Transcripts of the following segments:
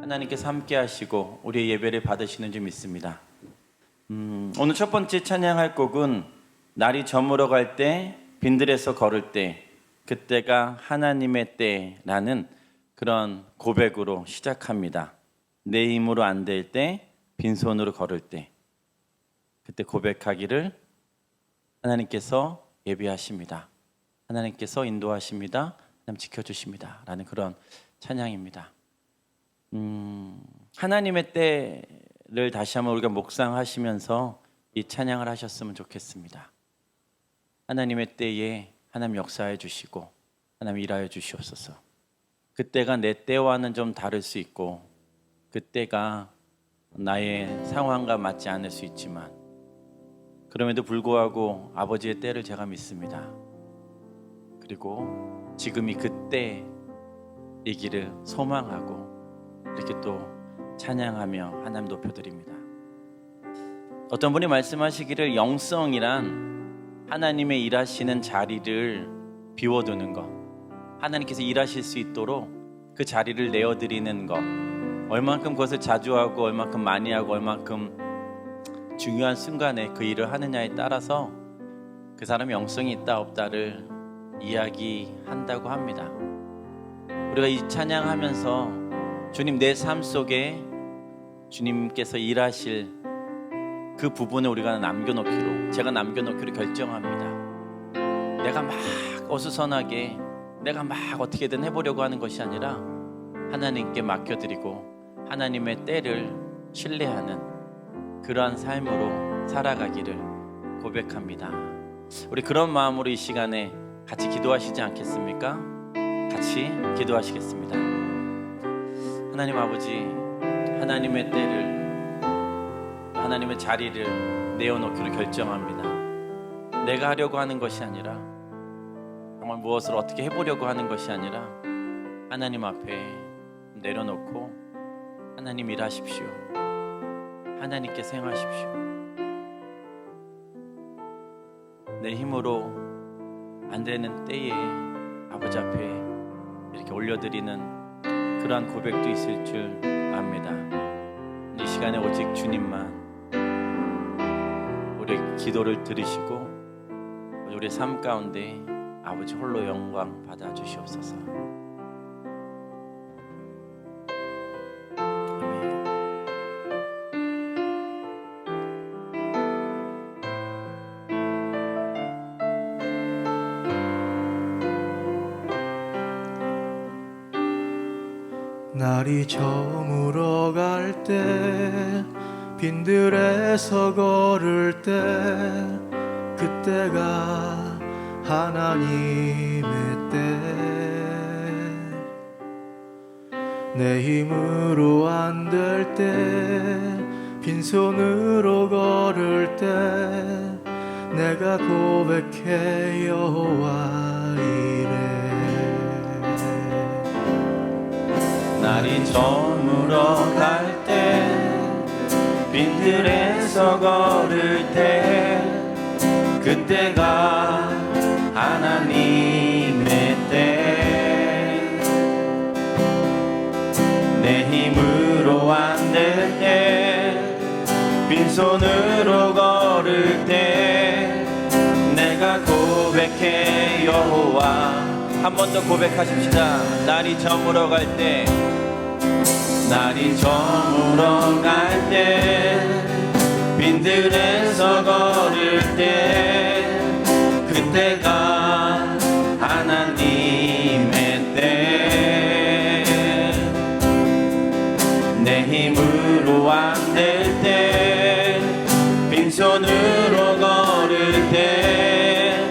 하나님께서 함께 하시고 우리의 예배를 받으시는 줄 믿습니다. 오늘 첫 번째 찬양할 곡은 날이 저물어 갈 때 빈들에서 걸을 때 그때가 하나님의 때라는 그런 고백으로 시작합니다. 내 힘으로 안 될 때 빈손으로 걸을 때 그때 고백하기를 하나님께서 예비하십니다. 하나님께서 인도하십니다. 하나님 지켜주십니다. 라는 그런 찬양입니다. 하나님의 때를 다시 한번 우리가 묵상하시면서 이 찬양을 하셨으면 좋겠습니다. 하나님의 때에 하나님 역사해 주시고 하나님 일하여 주시옵소서. 그때가 내 때와는 좀 다를 수 있고 그때가 나의 상황과 맞지 않을 수 있지만 그럼에도 불구하고 아버지의 때를 제가 믿습니다. 그리고 지금이 그때이기를 소망하고 이렇게 또 찬양하며 하나님 높여드립니다. 어떤 분이 말씀하시기를 영성이란 하나님의 일하시는 자리를 비워두는 것, 하나님께서 일하실 수 있도록 그 자리를 내어드리는 것, 얼만큼 그것을 자주 하고 얼만큼 많이 하고 얼만큼 중요한 순간에 그 일을 하느냐에 따라서 그 사람이 영성이 있다 없다를 이야기한다고 합니다. 우리가 이 찬양하면서 주님 내 삶 속에 주님께서 일하실 그 부분을 우리가 남겨놓기로, 제가 남겨놓기로 결정합니다. 내가 막 어수선하게 내가 막 어떻게든 해보려고 하는 것이 아니라 하나님께 맡겨드리고 하나님의 때를 신뢰하는 그러한 삶으로 살아가기를 고백합니다. 우리 그런 마음으로 이 시간에 같이 기도하시지 않겠습니까? 같이 기도하시겠습니다. 하나님 아버지, 하나님의 때를, 하나님의 자리를 내어놓기로 결정합니다. 내가 하려고 하는 것이 아니라 정말 무엇을 어떻게 해보려고 하는 것이 아니라 하나님 앞에 내려놓고 하나님 일하십시오. 하나님께서 행하십시오. 내 힘으로 안 되는 때에 아버지 앞에 이렇게 올려드리는 그러한 고백도 있을 줄 압니다. 이 시간에 오직 주님만 우리의 기도를 들으시고 우리의 삶 가운데 아버지 홀로 영광 받아 주시옵소서. 날이 저물어 갈 때 빈들에서 걸을 때 그때가 하나님의 때 내 힘으로 안 될 때 빈손으로 걸을 때 내가 고백해 여호와 이래 날이 저물어 갈 때 빈들에서 걸을 때 그때가 하나님의 때 내 힘으로 안 될 때 빈손으로 걸을 때 내가 고백해 여호와. 한 번 더 고백하십시다. 날이 저물어 갈 때, 날이 저물어 갈 때 빈들에서 걸을 때 그때가 하나님의 때 내 힘으로 안 될 때 빈손으로 걸을 때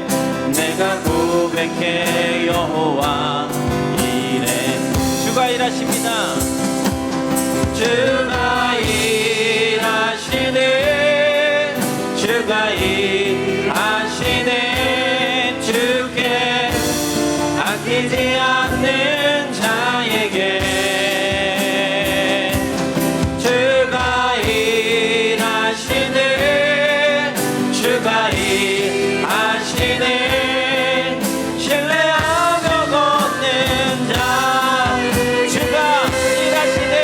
내가 고백해 여호와 이래. 주가 일하십니다. 주가 일하시네. 주가 일하시네. 주께 아끼지 않는 자에게 주가 일하시네. 주가 일하시네. 신뢰하며 걷는 자 주가 일하시네.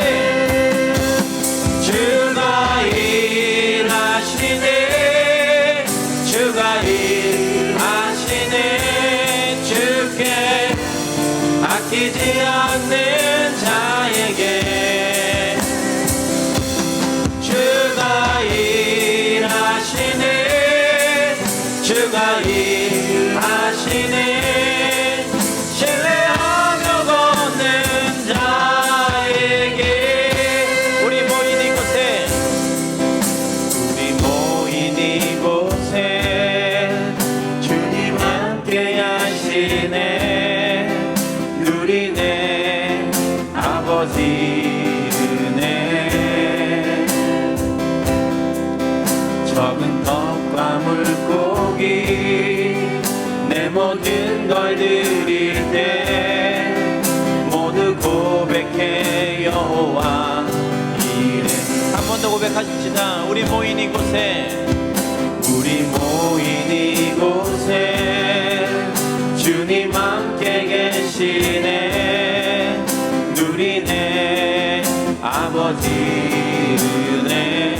적은 떡과 물고기 내 모든 걸 드릴 때 모두 고백해 여호와 이름. 한 번 더 고백하십시다. 우리 모인 이곳에 주님 함께 계시네. 누리네 아버지 은혜.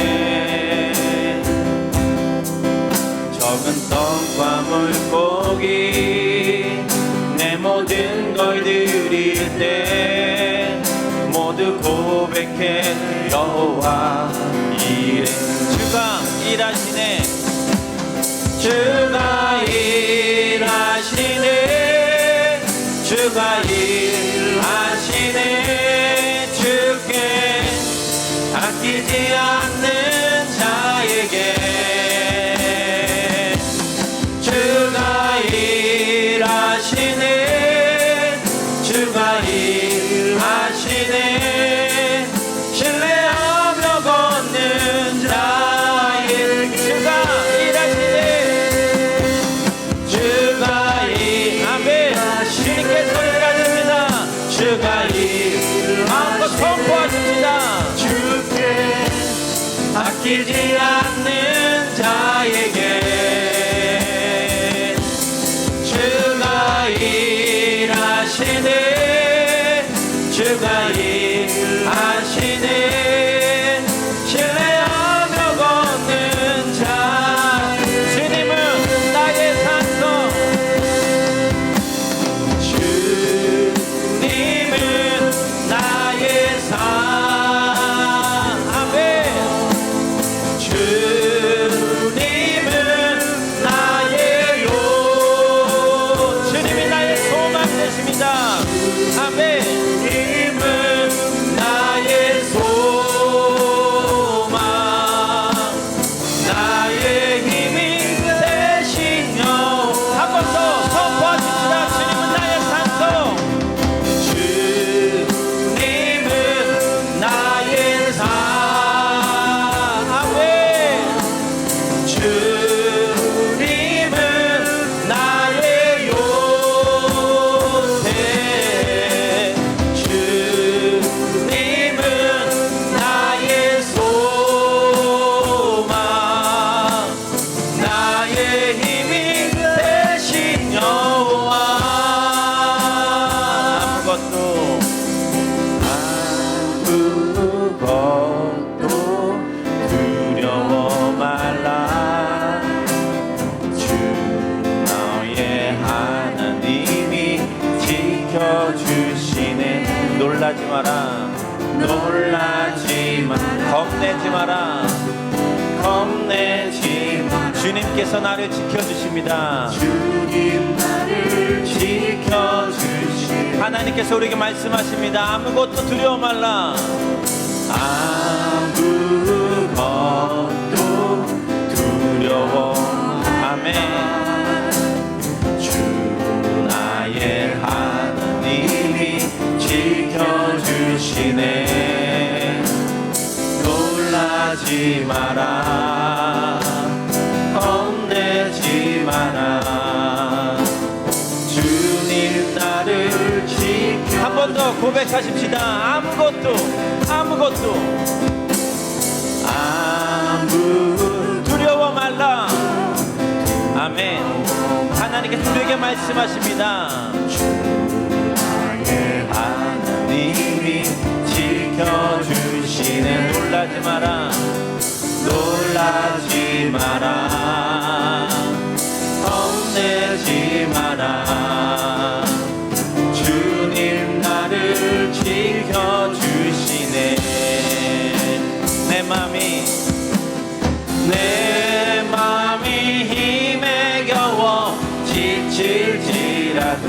적은 떡과 물고기 내 모든 걸 드릴 때 모두 고백해 여호와 이래. 주가 일하시네. 주가 일하시네. 주가 일하시네. 주께 아끼지 않는 자에게 주가 일하시네. 주가 일하시네. 신뢰하며 걷는 자에게 주가 일하시네. 주가 일하시네. 주님께 소리하십니다. 주가 일하시네. 선포하십니다. 주께 아끼지 않는 자에게 주가 일하시네. 주가 일하시네. 신뢰하며 걷는 자. 주님은 나의 산소. 주님은 나의 산. 아멘. 주님은 나의 요. 주님이 나의 소망 되십니다. 아멘. 주님은 나의 소망, 나의 힘이 되신 여. 한 번 더 선포하십시다. 주님은 나의 산소. 주님은 나의 산. 아멘. 주님은 나의 요새. 주님은 나의 소망, 나의 힘이 되신 여호와. 아무것도 두려워 말라. 주 너의 하나님이 지켜주시네. 놀라지 마라. 놀라지 마라. 겁내지 마라. 겁내지 마라. 주님께서 나를 지켜주십니다. 주님 나를 지켜주시. 하나님께서 우리에게 말씀하십니다. 아무것도 두려워 말라. 아무것도 두려워. 아멘. 주 나의 하나님이 지켜주시네. 놀라지 마라. 겁내지 마라. 주님 나를 지켜. 한 번 더 고백하십시다. 아무것도 두려워 말라. 아멘. 하나님께서 우리에게 말씀하십니다. 나의 하나님이 지켜주시네. 놀라지 마라. 놀라지 마라. 겁내지 마라. 주님 나를 지켜주시네. 내 맘이 힘에 겨워 지칠지라도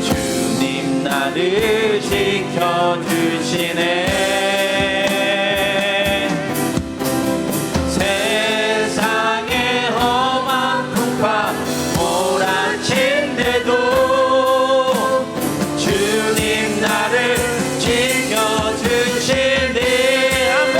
주님 나를 지켜주시네. 세상의 험한 풍파 몰아친데도 주님 나를 지켜주시네. 아멘.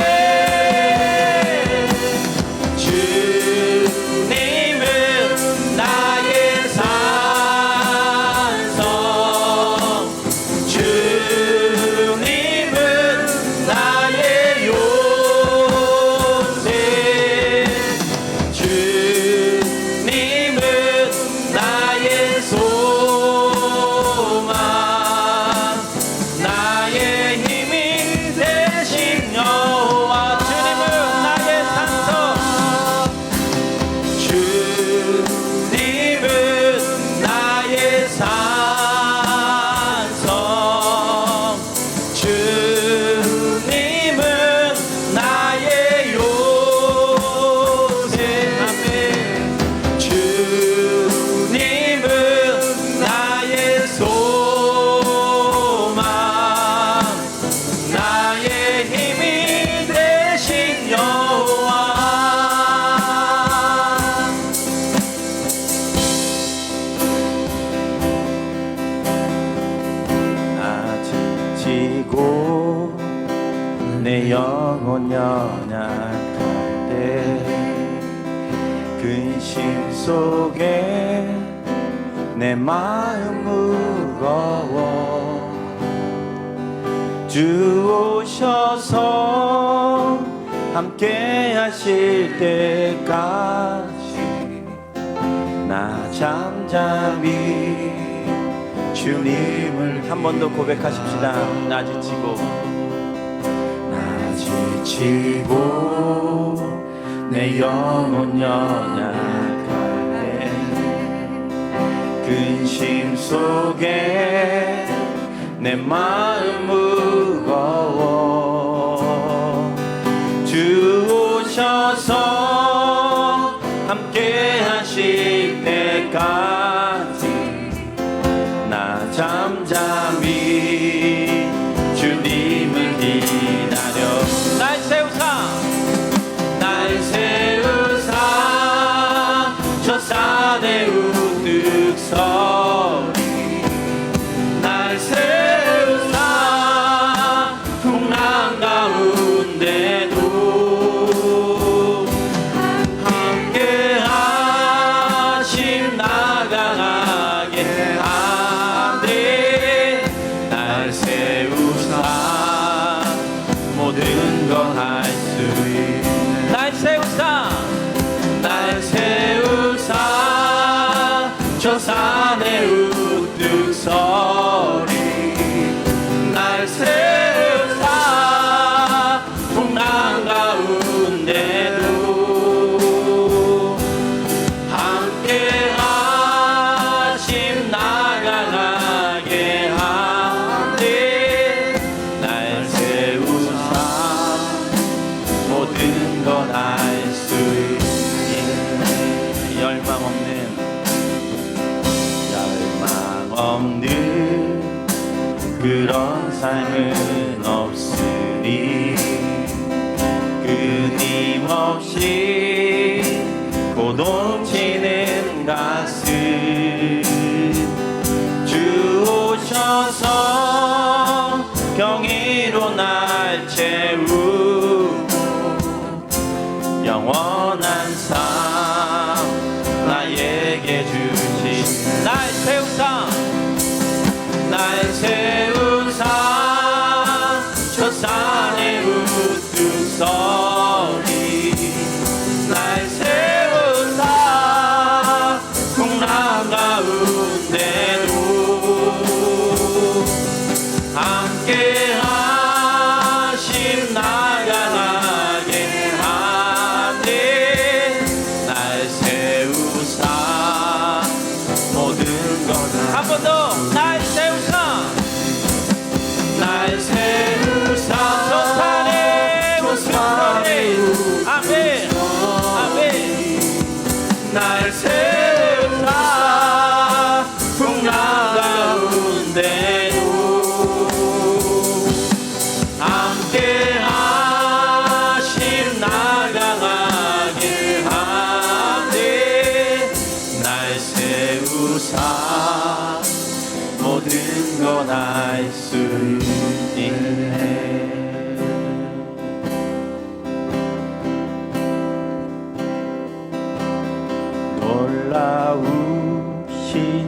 근심 속에 내 마음 무거워 주 오셔서 함께 하실 때까지 나 잠잠히 주님을 한 번 더 고백하십시다. 나 지치고 내 영혼 연약할 때 근심 속에 내 마음 무거워 주 오셔서 함께 하실 때까지 나 잠잠히 주님을 기다려 날 세우사 저 산에 우뚝 서리 날 세우사 풍랑 가운데도 함께 하심 나가게 하네 날 세우사 모든 것 할 수 있네 날 세우사 저 산에 우뚝 서리 날 세우사 풍랑 가운데도 함께 하심 나가게 하네 날 세우사 모든 것 알 수 있네 열망 없는 그런 삶은 없으니 끊임없이 고동치는 가슴 주 오셔서 경의로 날 채우고 영원한 삶 나에게 주신 날 세우사 저 산에 우뚝 서리 날 세우사 풍랑 가운데도 함께 하심 나가게 하네 날 세우사 모든 것 한 번 더 날 세우사 저 산에 우뚝 아멘 아멘 날 세우사 풍랑 가운데도 함께 하심 나가게 하네 날 세우사 모든 건 알 수 있네 놀라우신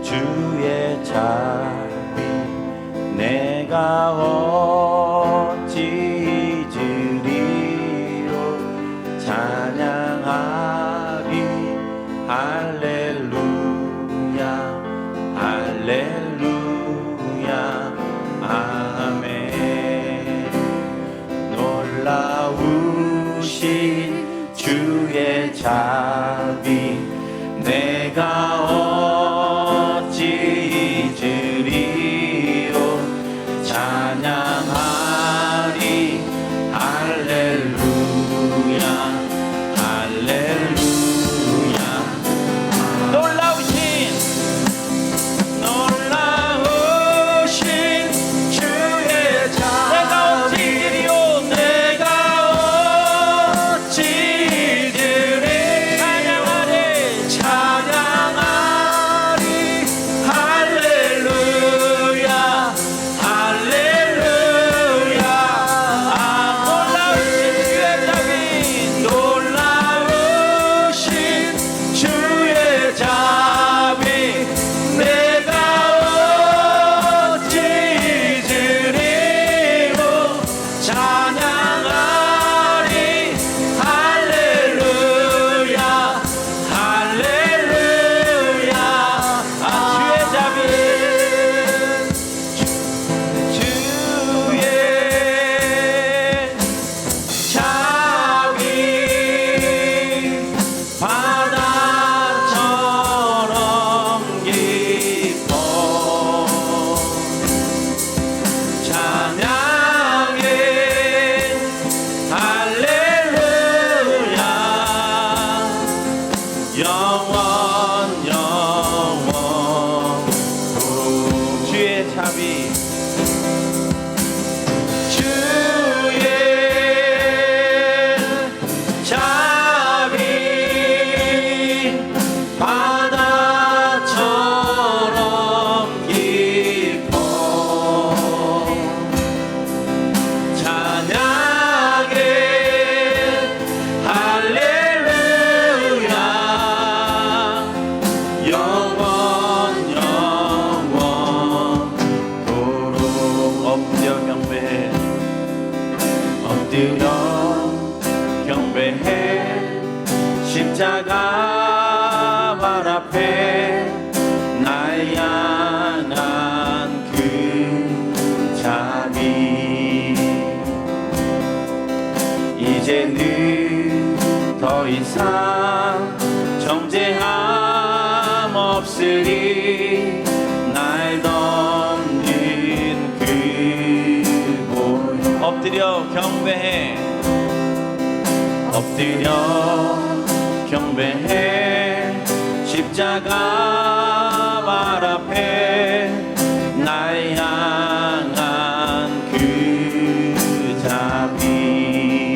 주의 자비 내가 어찌 잊으리요 찬양하리 할렐루야 할렐루야 아멘 놀라우신 주의 자비 내가 어찌 잊으리요 찬양하리 할렐루야 할렐루야 놀라우신 주의 자비 내가 어찌 잊으리요 내가 어찌 잊으리 찬양하리 경배해 십자가 발 앞에 날 향한 그 자비 이제는 더 이상 정죄함 없으리 날 덮는 그곳 엎드려 경배해 엎드려 경배해 십자가 발 앞에 날 향한 그 자비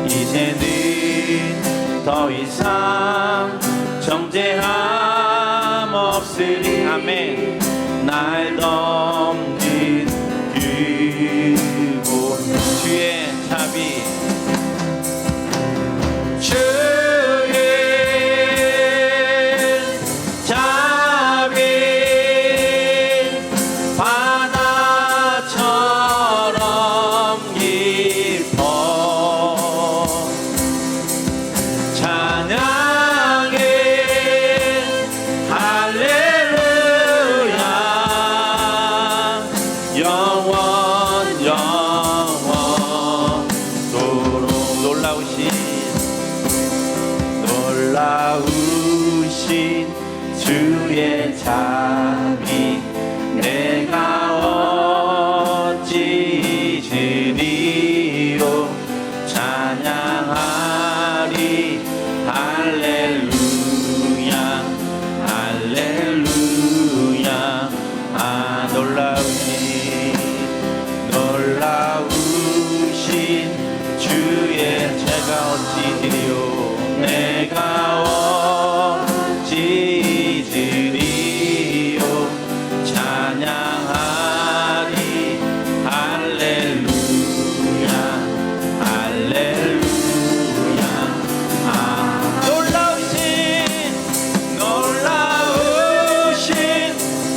이제는 더 이상 정죄함 없으리 아멘 날 덮는 그곳 주의 자비 주의 자비 바다처럼 깊어 찬양해 할렐루야 영원토록 놀라우신 주의 자비 내가 어찌 잊으리요 찬양하리 할렐루야 할렐루야 아 놀라우신 주의 제가 어찌 잊으리요 내가 어찌 잊으리요 찬양하리 할렐루야 할렐루야 아 놀라우신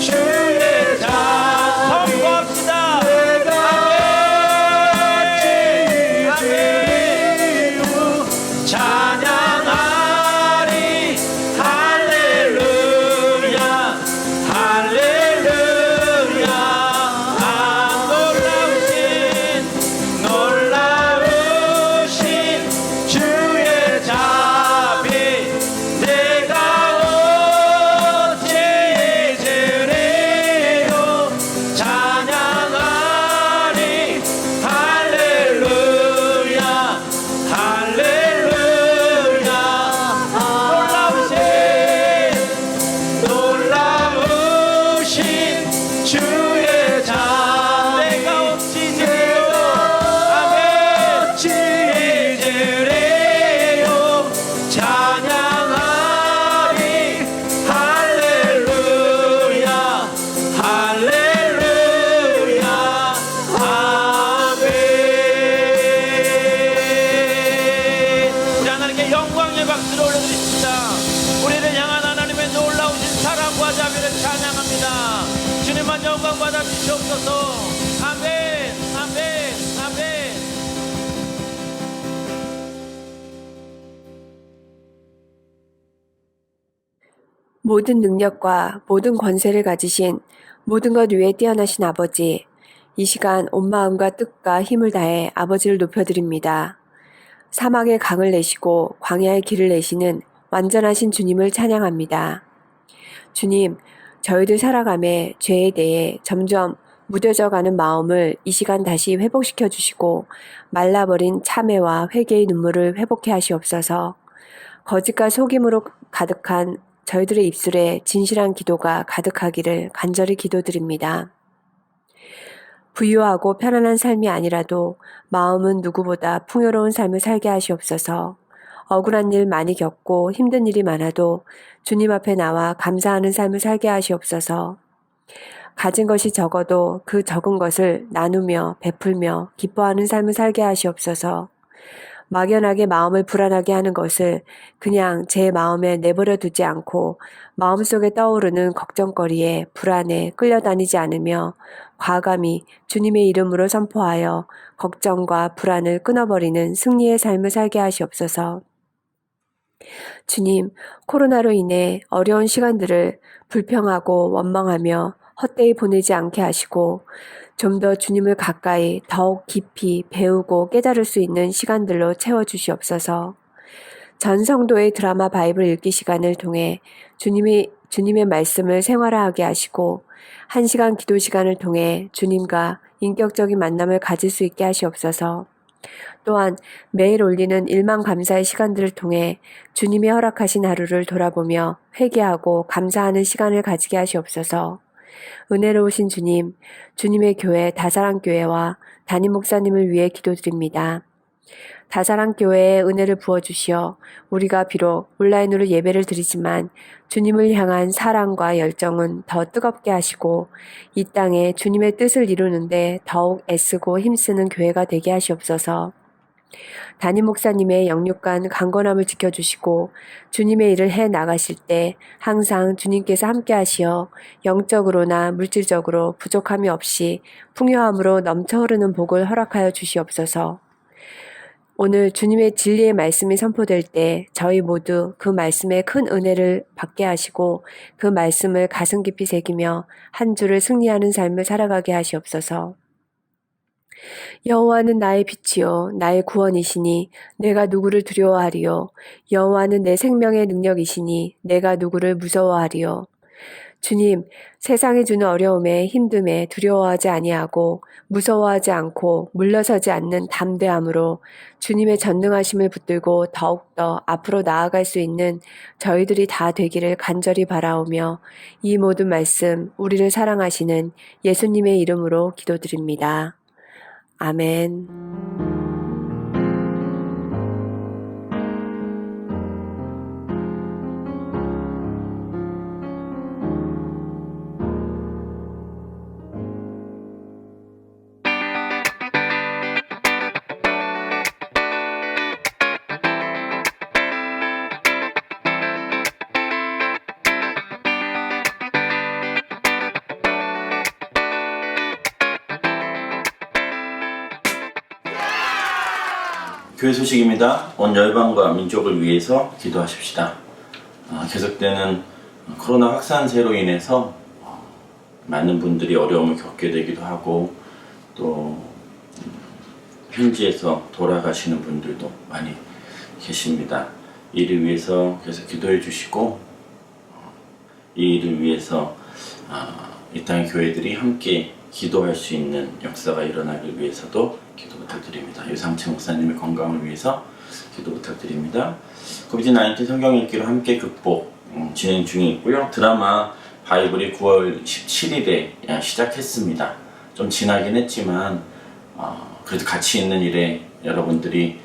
주의 자비 선포합시다 찬양하리 할렐루야 할렐루야 아 놀라우신 주의 자비 내가 어찌 잊으리요 찬양하리 할렐루야 할렐루야 놀라우신 주의 자 내가 어찌 잊으리요 아멘 어찌 잊으리요 찬양하리 할렐루야 할렐루야 아멘 우리 하나님께 영광의 박수를 올려드립니다 우리를 향한 하나님의 놀라우신 사랑과 자비를 찬양합니다 주님만 영광 받아 주시옵소서 아멘 아멘 아멘 모든 능력과 모든 권세를 가지신 모든 것 위에 뛰어나신 아버지, 이 시간 온 마음과 뜻과 힘을 다해 아버지를 높여드립니다. 사막의 강을 내시고 광야의 길을 내시는 완전하신 주님을 찬양합니다. 주님, 저희들 살아감에 죄에 대해 점점 무뎌져 가는 마음을 이 시간 다시 회복시켜 주시고 말라버린 참회와 회개의 눈물을 회복해 하시옵소서. 거짓과 속임으로 가득한 저희들의 입술에 진실한 기도가 가득하기를 간절히 기도드립니다. 부유하고 편안한 삶이 아니라도 마음은 누구보다 풍요로운 삶을 살게 하시옵소서. 억울한 일 많이 겪고 힘든 일이 많아도 주님 앞에 나와 감사하는 삶을 살게 하시옵소서. 가진 것이 적어도 그 적은 것을 나누며 베풀며 기뻐하는 삶을 살게 하시옵소서. 막연하게 마음을 불안하게 하는 것을 그냥 제 마음에 내버려 두지 않고 마음속에 떠오르는 걱정거리에 불안에 끌려다니지 않으며 과감히 주님의 이름으로 선포하여 걱정과 불안을 끊어버리는 승리의 삶을 살게 하시옵소서. 주님, 코로나로 인해 어려운 시간들을 불평하고 원망하며 헛되이 보내지 않게 하시고 좀 더 주님을 가까이 더욱 깊이 배우고 깨달을 수 있는 시간들로 채워주시옵소서. 전 성도의 드라마 바이블 읽기 시간을 통해 주님의 말씀을 생활화하게 하시고 1시간 기도 시간을 통해 주님과 인격적인 만남을 가질 수 있게 하시옵소서. 또한 매일 올리는 일만 감사의 시간들을 통해 주님이 허락하신 하루를 돌아보며 회개하고 감사하는 시간을 가지게 하시옵소서. 은혜로우신 주님, 주님의 교회 다사랑교회와 담임 목사님을 위해 기도드립니다. 다사랑교회에 은혜를 부어주시어 우리가 비록 온라인으로 예배를 드리지만 주님을 향한 사랑과 열정은 더 뜨겁게 하시고 이 땅에 주님의 뜻을 이루는데 더욱 애쓰고 힘쓰는 교회가 되게 하시옵소서. 담임 목사님의 영육간 강건함을 지켜주시고 주님의 일을 해 나가실 때 항상 주님께서 함께 하시어 영적으로나 물질적으로 부족함이 없이 풍요함으로 넘쳐 흐르는 복을 허락하여 주시옵소서. 오늘 주님의 진리의 말씀이 선포될 때 저희 모두 그 말씀에 큰 은혜를 받게 하시고 그 말씀을 가슴 깊이 새기며 한 주를 승리하는 삶을 살아가게 하시옵소서. 여호와는 나의 빛이요 나의 구원이시니 내가 누구를 두려워하리요. 여호와는 내 생명의 능력이시니 내가 누구를 무서워하리요. 주님, 세상이 주는 어려움에 힘듦에 두려워하지 아니하고 무서워하지 않고 물러서지 않는 담대함으로 주님의 전능하심을 붙들고 더욱더 앞으로 나아갈 수 있는 저희들이 다 되기를 간절히 바라오며 이 모든 말씀 우리를 사랑하시는 예수님의 이름으로 기도드립니다. 아멘. 교회 소식입니다. 온 열방과 민족을 위해서 기도하십시다. 계속되는 코로나 확산세로 인해서 많은 분들이 어려움을 겪게 되기도 하고 또 현지에서 돌아가시는 분들도 많이 계십니다. 이를 위해서 계속 기도해 주시고 이 일을 위해서 이 땅의 교회들이 함께 기도할 수 있는 역사가 일어나길 위해서도 기도 부탁드립니다. 유상채 목사님의 건강을 위해서 기도 부탁드립니다. 코비드-19 성경 읽기로 함께 극복 진행 중에 있고요. 드라마 바이블이 9월 17일에 시작했습니다. 좀 지나긴 했지만 그래도 가치 있는 일에 여러분들이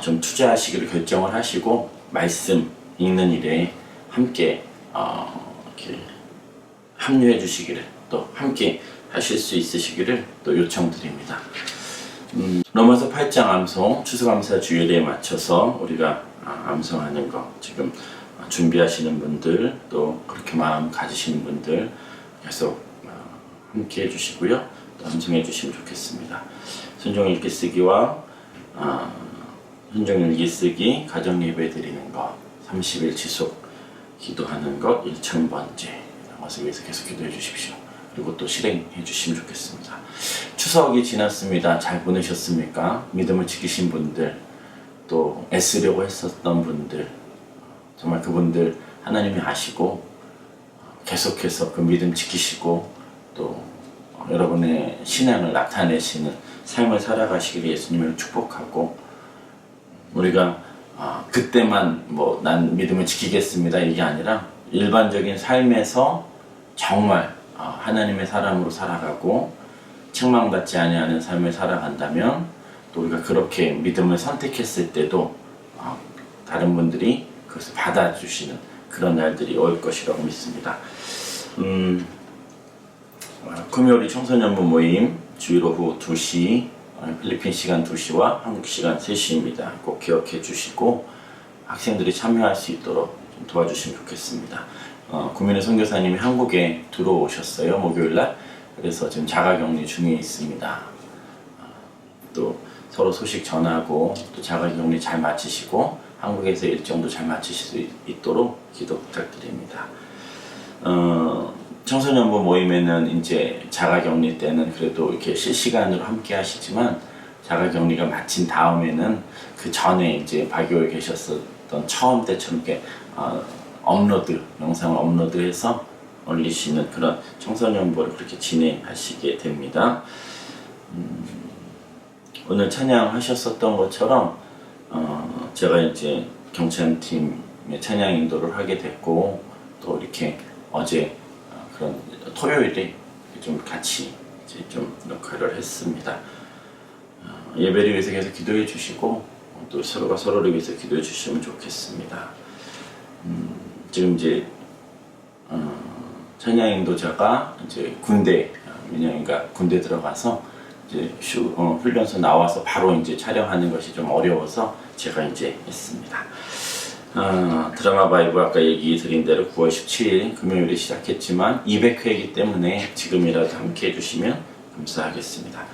좀 투자하시기를 결정을 하시고 말씀 읽는 일에 함께 이렇게 합류해 주시기를 또 함께 하실 수 있으시기를 또 요청드립니다. 로마서 8장 암송 추수감사 주일에 맞춰서 우리가 암송하는 거 지금 준비하시는 분들 또 그렇게 마음 가지시는 분들 계속 함께 해주시고요. 또 암송해 주시면 좋겠습니다. 순종 읽기 쓰기와 순종 일기 쓰기 가정 예배 드리는 거 30일 지속 기도하는 것 1000번째 이런 것을 위해서 계속 기도해 주십시오. 그리고 또 실행해 주시면 좋겠습니다. 추석이 지났습니다. 잘 보내셨습니까? 믿음을 지키신 분들, 또 애쓰려고 했었던 분들, 정말 그분들 하나님이 아시고 계속해서 그 믿음 지키시고 또 여러분의 신앙을 나타내시는 삶을 살아가시기를 예수님을 축복하고 우리가 그때만 뭐 난 믿음을 지키겠습니다 이게 아니라 일반적인 삶에서 정말 하나님의 사람으로 살아가고 책망받지 아니하는 삶을 살아간다면 또 우리가 그렇게 믿음을 선택했을 때도 다른 분들이 그것을 받아주시는 그런 날들이 올 것이라고 믿습니다. 금요일 청소년부 모임 주일 오후 2시 필리핀 시간 2시와 한국 시간 3시입니다. 꼭 기억해 주시고 학생들이 참여할 수 있도록 좀 도와주시면 좋겠습니다. 구민의 선교사님이 한국에 들어오셨어요, 목요일날. 그래서 지금 자가격리 중에 있습니다. 또 서로 소식 전하고 또 자가격리 잘 마치시고 한국에서 일정도 잘 마치실 수 있도록 기도 부탁드립니다. 청소년부 모임에는 이제 자가격리 때는 그래도 이렇게 실시간으로 함께 하시지만 자가격리가 마친 다음에는 그 전에 이제 바교에 계셨었던 처음 때처럼 이렇게 영상을 업로드해서 올리시는 그런 청소년부를 그렇게 진행하시게 됩니다. 오늘 찬양하셨었던 것처럼 제가 이제 경찬팀의 찬양 인도를 하게 됐고 또 이렇게 어제 그런 토요일에 좀 같이 이제 좀 역할을 했습니다. 예배를 위해서 계속 기도해 주시고 또 서로가 서로를 위해서 기도해 주시면 좋겠습니다. 지금 이제 찬양 인도자가 이제 민영이가 군대 들어가서 이제 훈련소 나와서 바로 이제 촬영하는 것이 좀 어려워서 제가 이제 했습니다. 드라마 바이브 아까 얘기 드린 대로 9월 17일 금요일에 시작했지만 200회이기 때문에 지금이라도 함께 해주시면 감사하겠습니다.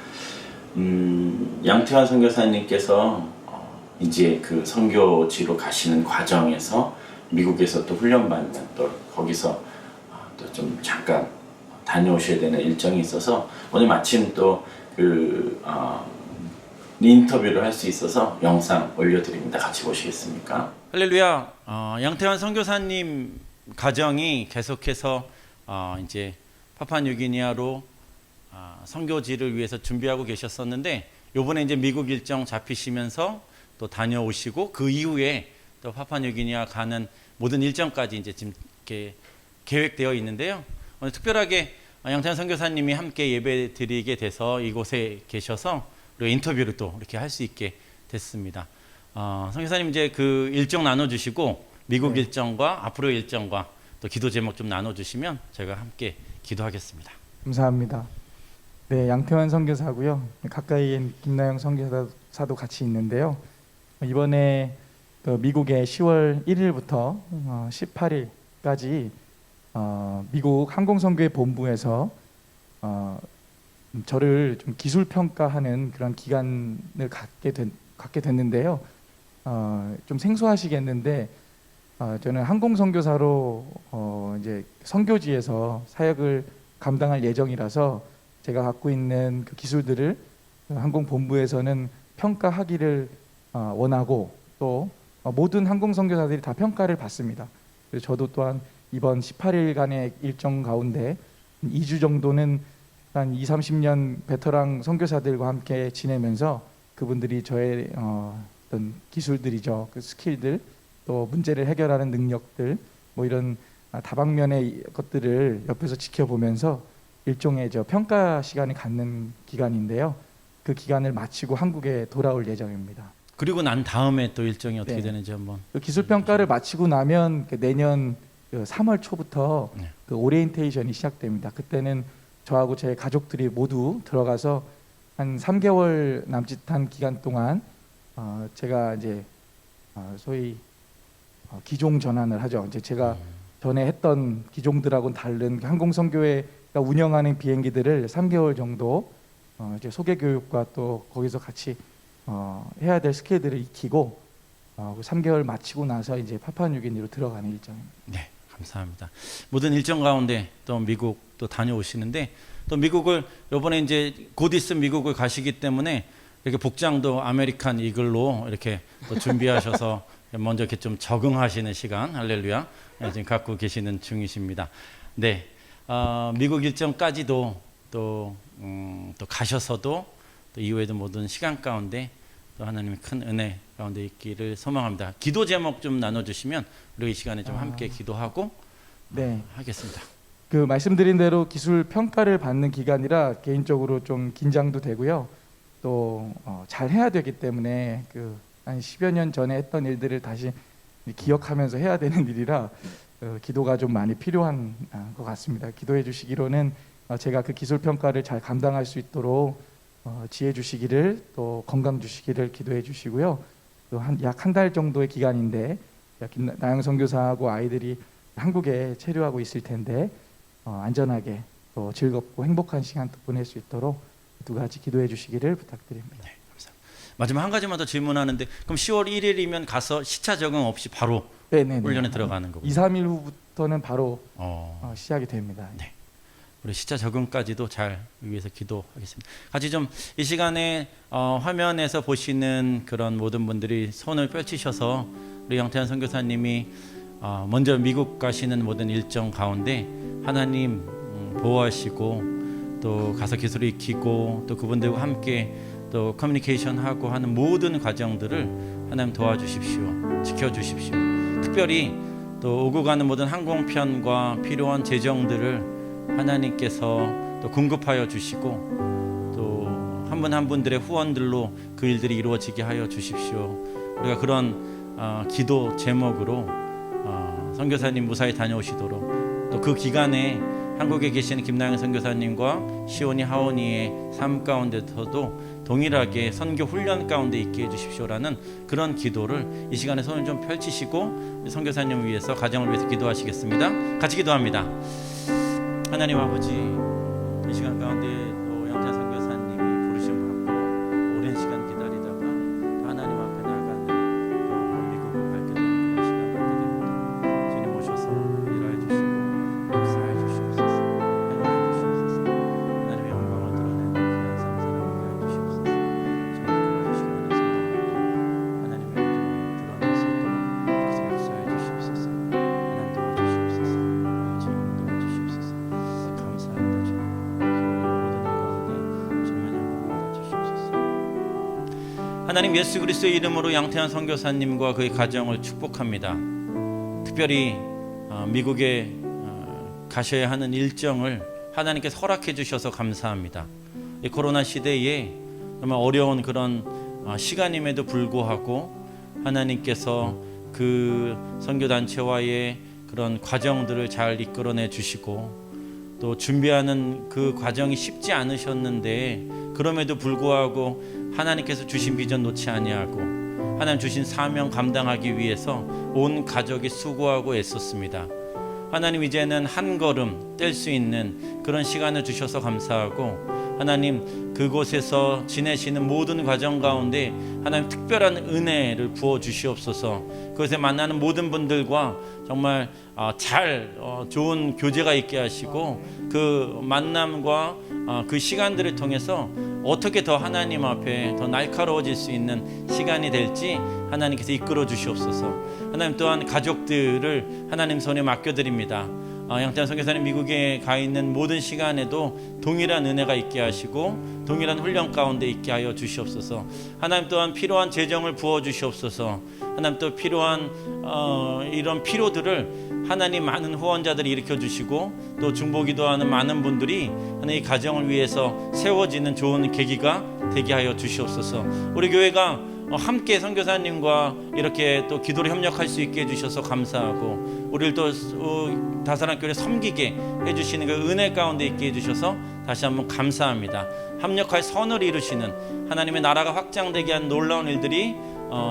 양태환 선교사님께서 이제 그 선교지로 가시는 과정에서 미국에서 또 훈련받는 또 거기서 또 좀 잠깐 다녀오셔야 되는 일정이 있어서 오늘 마침 또 인터뷰를 할 수 있어서 영상 올려드립니다. 같이 보시겠습니까? 할렐루야. 양태환 선교사님 가정이 계속해서 이제 파푸아뉴기니아로 선교지를 위해서 준비하고 계셨었는데 요번에 이제 미국 일정 잡히시면서 또 다녀오시고 그 이후에 또 파푸아뉴기니아 가는 모든 일정까지 이제 지금 이렇게 계획되어 있는데요. 오늘 특별하게 양태환 선교사님이 함께 예배 드리게 돼서 이곳에 계셔서 우리가 인터뷰를 또 이렇게 할 수 있게 됐습니다. 선교사님 이제 그 일정 나눠주시고 미국 네. 일정과 앞으로 일정과 또 기도 제목 좀 나눠주시면 저희가 함께 기도하겠습니다. 감사합니다. 네, 양태환 선교사고요. 가까이엔 김나영 선교사도 같이 있는데요. 이번에 미국에 10월 1일부터 18일까지 미국 항공선교회 본부에서 저를 좀 기술 평가하는 그런 기간을 갖게 됐는데요. 좀 생소하시겠는데 저는 항공선교사로 이제 선교지에서 사역을 감당할 예정이라서 제가 갖고 있는 그 기술들을 항공본부에서는 평가하기를 원하고 또 모든 항공선교사들이 다 평가를 받습니다. 그래서 저도 또한 이번 18일간의 일정 가운데 2주 정도는 한 20-30년 베테랑 선교사들과 함께 지내면서 그분들이 저의 어떤 기술들이죠. 그 스킬들 또 문제를 해결하는 능력들 뭐 이런 다방면의 것들을 옆에서 지켜보면서 일종의 평가 시간을 갖는 기간인데요. 그 기간을 마치고 한국에 돌아올 예정입니다. 그리고 난 다음에 또 일정이 어떻게 네. 되는지 한번. 그 기술 평가를 마치고 나면 내년 3월 초부터 네. 그 오리엔테이션이 시작됩니다. 그때는 저하고 제 가족들이 모두 들어가서 한 3개월 남짓한 기간 동안 제가 이제 소위 기종 전환을 하죠. 이제 제가 전에 했던 기종들하고는 다른 항공선교회가 운영하는 비행기들을 3개월 정도 이제 소개 교육과 또 거기서 같이 해야 될 스킬들을 익히고 3개월 마치고 나서 이제 파푸아뉴기니로 들어가는 일정입니다. 네, 감사합니다. 모든 일정 가운데 또 미국 또 다녀오시는데 또 미국을 이번에 이제 곧 있으면 미국을 가시기 때문에 이렇게 복장도 아메리칸 이글로 이렇게 또 준비하셔서 먼저 이렇게 좀 적응하시는 시간 할렐루야 지금 갖고 계시는 중이십니다. 네, 미국 일정까지도 또 가셔서도 또 이후에도 모든 시간 가운데 또 하나님의 큰 은혜 가운데 있기를 소망합니다. 기도 제목 좀 나눠주시면 우리 이 시간에 좀 함께 기도하고 네. 하겠습니다. 그 말씀드린 대로 기술 평가를 받는 기간이라 개인적으로 좀 긴장도 되고요. 또 잘 해야 되기 때문에 그 한 10여 년 전에 했던 일들을 다시 기억하면서 해야 되는 일이라 기도가 좀 많이 필요한 것 같습니다. 기도해 주시기로는 제가 그 기술 평가를 잘 감당할 수 있도록 지혜 주시기를, 또 건강 주시기를 기도해 주시고요. 또 약 한 달 정도의 기간인데 나영 선교사하고 아이들이 한국에 체류하고 있을 텐데 안전하게 또 즐겁고 행복한 시간 또 보낼 수 있도록 두 가지 기도해 주시기를 부탁드립니다. 네, 감사합니다. 마지막 한 가지만 더 질문하는데, 그럼 10월 1일이면 가서 시차 적응 없이 바로 네네. 훈련에 들어가는 거군요. 2, 3일 후부터는 바로 어, 시작이 됩니다. 네. 우리 시차 적응까지도 잘 위해서 기도하겠습니다. 같이 좀 이 시간에 화면에서 보시는 그런 모든 분들이 손을 펼치셔서 우리 영태한 선교사님이 먼저 미국 가시는 모든 일정 가운데 하나님 보호하시고 또 가서 기술을 익히고 또 그분들과 함께 또 커뮤니케이션하고 하는 모든 과정들을 하나님 도와주십시오. 지켜주십시오. 특별히 또 오고 가는 모든 항공편과 필요한 재정들을 하나님께서 또 공급하여 주시고 또 한 분 한 분들의 후원들로 그 일들이 이루어지게 하여 주십시오. 우리가 그런 기도 제목으로 선교사님 무사히 다녀오시도록, 또 그 기간에 한국에 계시는 김나영 선교사님과 시온이 하온이의 삶 가운데서도 동일하게 선교 훈련 가운데 있게 해주십시오라는 그런 기도를 이 시간에 손을 좀 펼치시고 선교사님을 위해서, 가정을 위해서 기도하시겠습니다. 같이 기도합니다. 하나님 아버지, 이 시간 가운데 또 영태 선교사님이 부르심 받고 오랜 시간 기다리다가 하나님 앞에 나가는 미국을 밝게 되는 그런 시간을 갖게 됩니다. 주님 오셔서 일하여 주시고 역사해 주시옵소서. 행하여 주시옵소서. 하나님의 영광을 드러내는 귀한 삶 살아가게 하여 주시옵소서. 주님 그러시기를 원하십니다. 하나님의 이름을 드러낼 수 있도록 주께서 역사해 주시옵소서. 하나님 도와주시옵소서. 아버지 도와주시옵소서. 감사합니다. 주님. 모든 일 가운데 주님의 영광을 받아주시옵소서. 하나님, 예수 그리스도의 이름으로 양태한 선교사님과 그의 가정을 축복합니다. 특별히 미국에 가셔야 하는 일정을 하나님께서 허락해 주셔서 감사합니다. 이 코로나 시대에 정말 어려운 그런 시간임에도 불구하고 하나님께서 그 선교단체와의 그런 과정들을 잘 이끌어내 주시고 또 준비하는 그 과정이 쉽지 않으셨는데, 그럼에도 불구하고 하나님께서 주신 비전 놓지 아니하고 하나님 주신 사명 감당하기 위해서 온 가족이 수고하고 애썼습니다. 하나님, 이제는 한 걸음 뗄 수 있는 그런 시간을 주셔서 감사하고, 하나님 그곳에서 지내시는 모든 과정 가운데 하나님 특별한 은혜를 부어 주시옵소서. 그곳에 만나는 모든 분들과 정말 잘 좋은 교제가 있게 하시고, 그 만남과 그 시간들을 통해서 어떻게 더 하나님 앞에 더 날카로워질 수 있는 시간이 될지 하나님께서 이끌어 주시옵소서. 하나님 또한 가족들을 하나님 손에 맡겨드립니다. 양태한 선교사님 미국에 가 있는 모든 시간에도 동일한 은혜가 있게 하시고 동일한 훈련 가운데 있게 하여 주시옵소서. 하나님 또한 필요한 재정을 부어 주시옵소서. 하나님 또 필요한 이런 필요들을 하나님 많은 후원자들이 일으켜 주시고, 또 중보기도하는 많은 분들이 하나님 이 가정을 위해서 세워지는 좋은 계기가 되게 하여 주시옵소서. 우리 교회가 함께 선교사님과 이렇게 또 기도를 협력할 수 있게 해주셔서 감사하고, 우리를 또 다사랑교회를 섬기게 해주시는 그 은혜 가운데 있게 해주셔서 다시 한번 감사합니다. 합력할 선을 이루시는 하나님의 나라가 확장되게 한 놀라운 일들이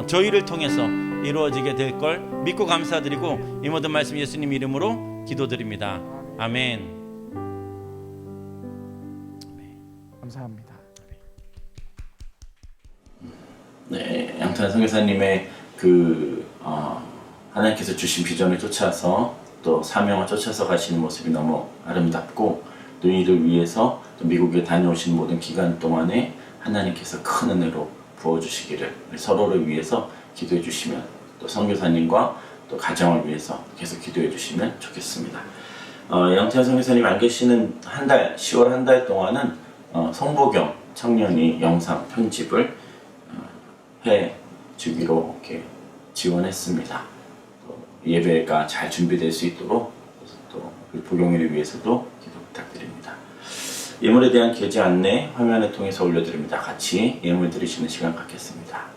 저희를 통해서 이루어지게 될 걸 믿고 감사드리고, 이 모든 말씀 예수님 이름으로 기도드립니다. 아멘. 감사합니다. 네, 양태한 선교사님의 하나님께서 주신 비전을 쫓아서 또 사명을 쫓아서 가시는 모습이 너무 아름답고, 또 이를 위해서 또 미국에 다녀오신 모든 기간 동안에 하나님께서 큰 은혜로 부어주시기를 서로를 위해서 기도해 주시면, 또 선교사님과 또 가정을 위해서 계속 기도해 주시면 좋겠습니다. 양태한 선교사님 안 계시는 한 달, 10월 한 달 동안은 성보경 청년이 영상 편집을 해 주기로 이렇게 지원했습니다. 또 예배가 잘 준비될 수 있도록 또 부경일을 위해서도 기도 부탁드립니다. 예물에 대한 계좌 안내 화면을 통해서 올려드립니다. 같이 예물 드리시는 시간 갖겠습니다.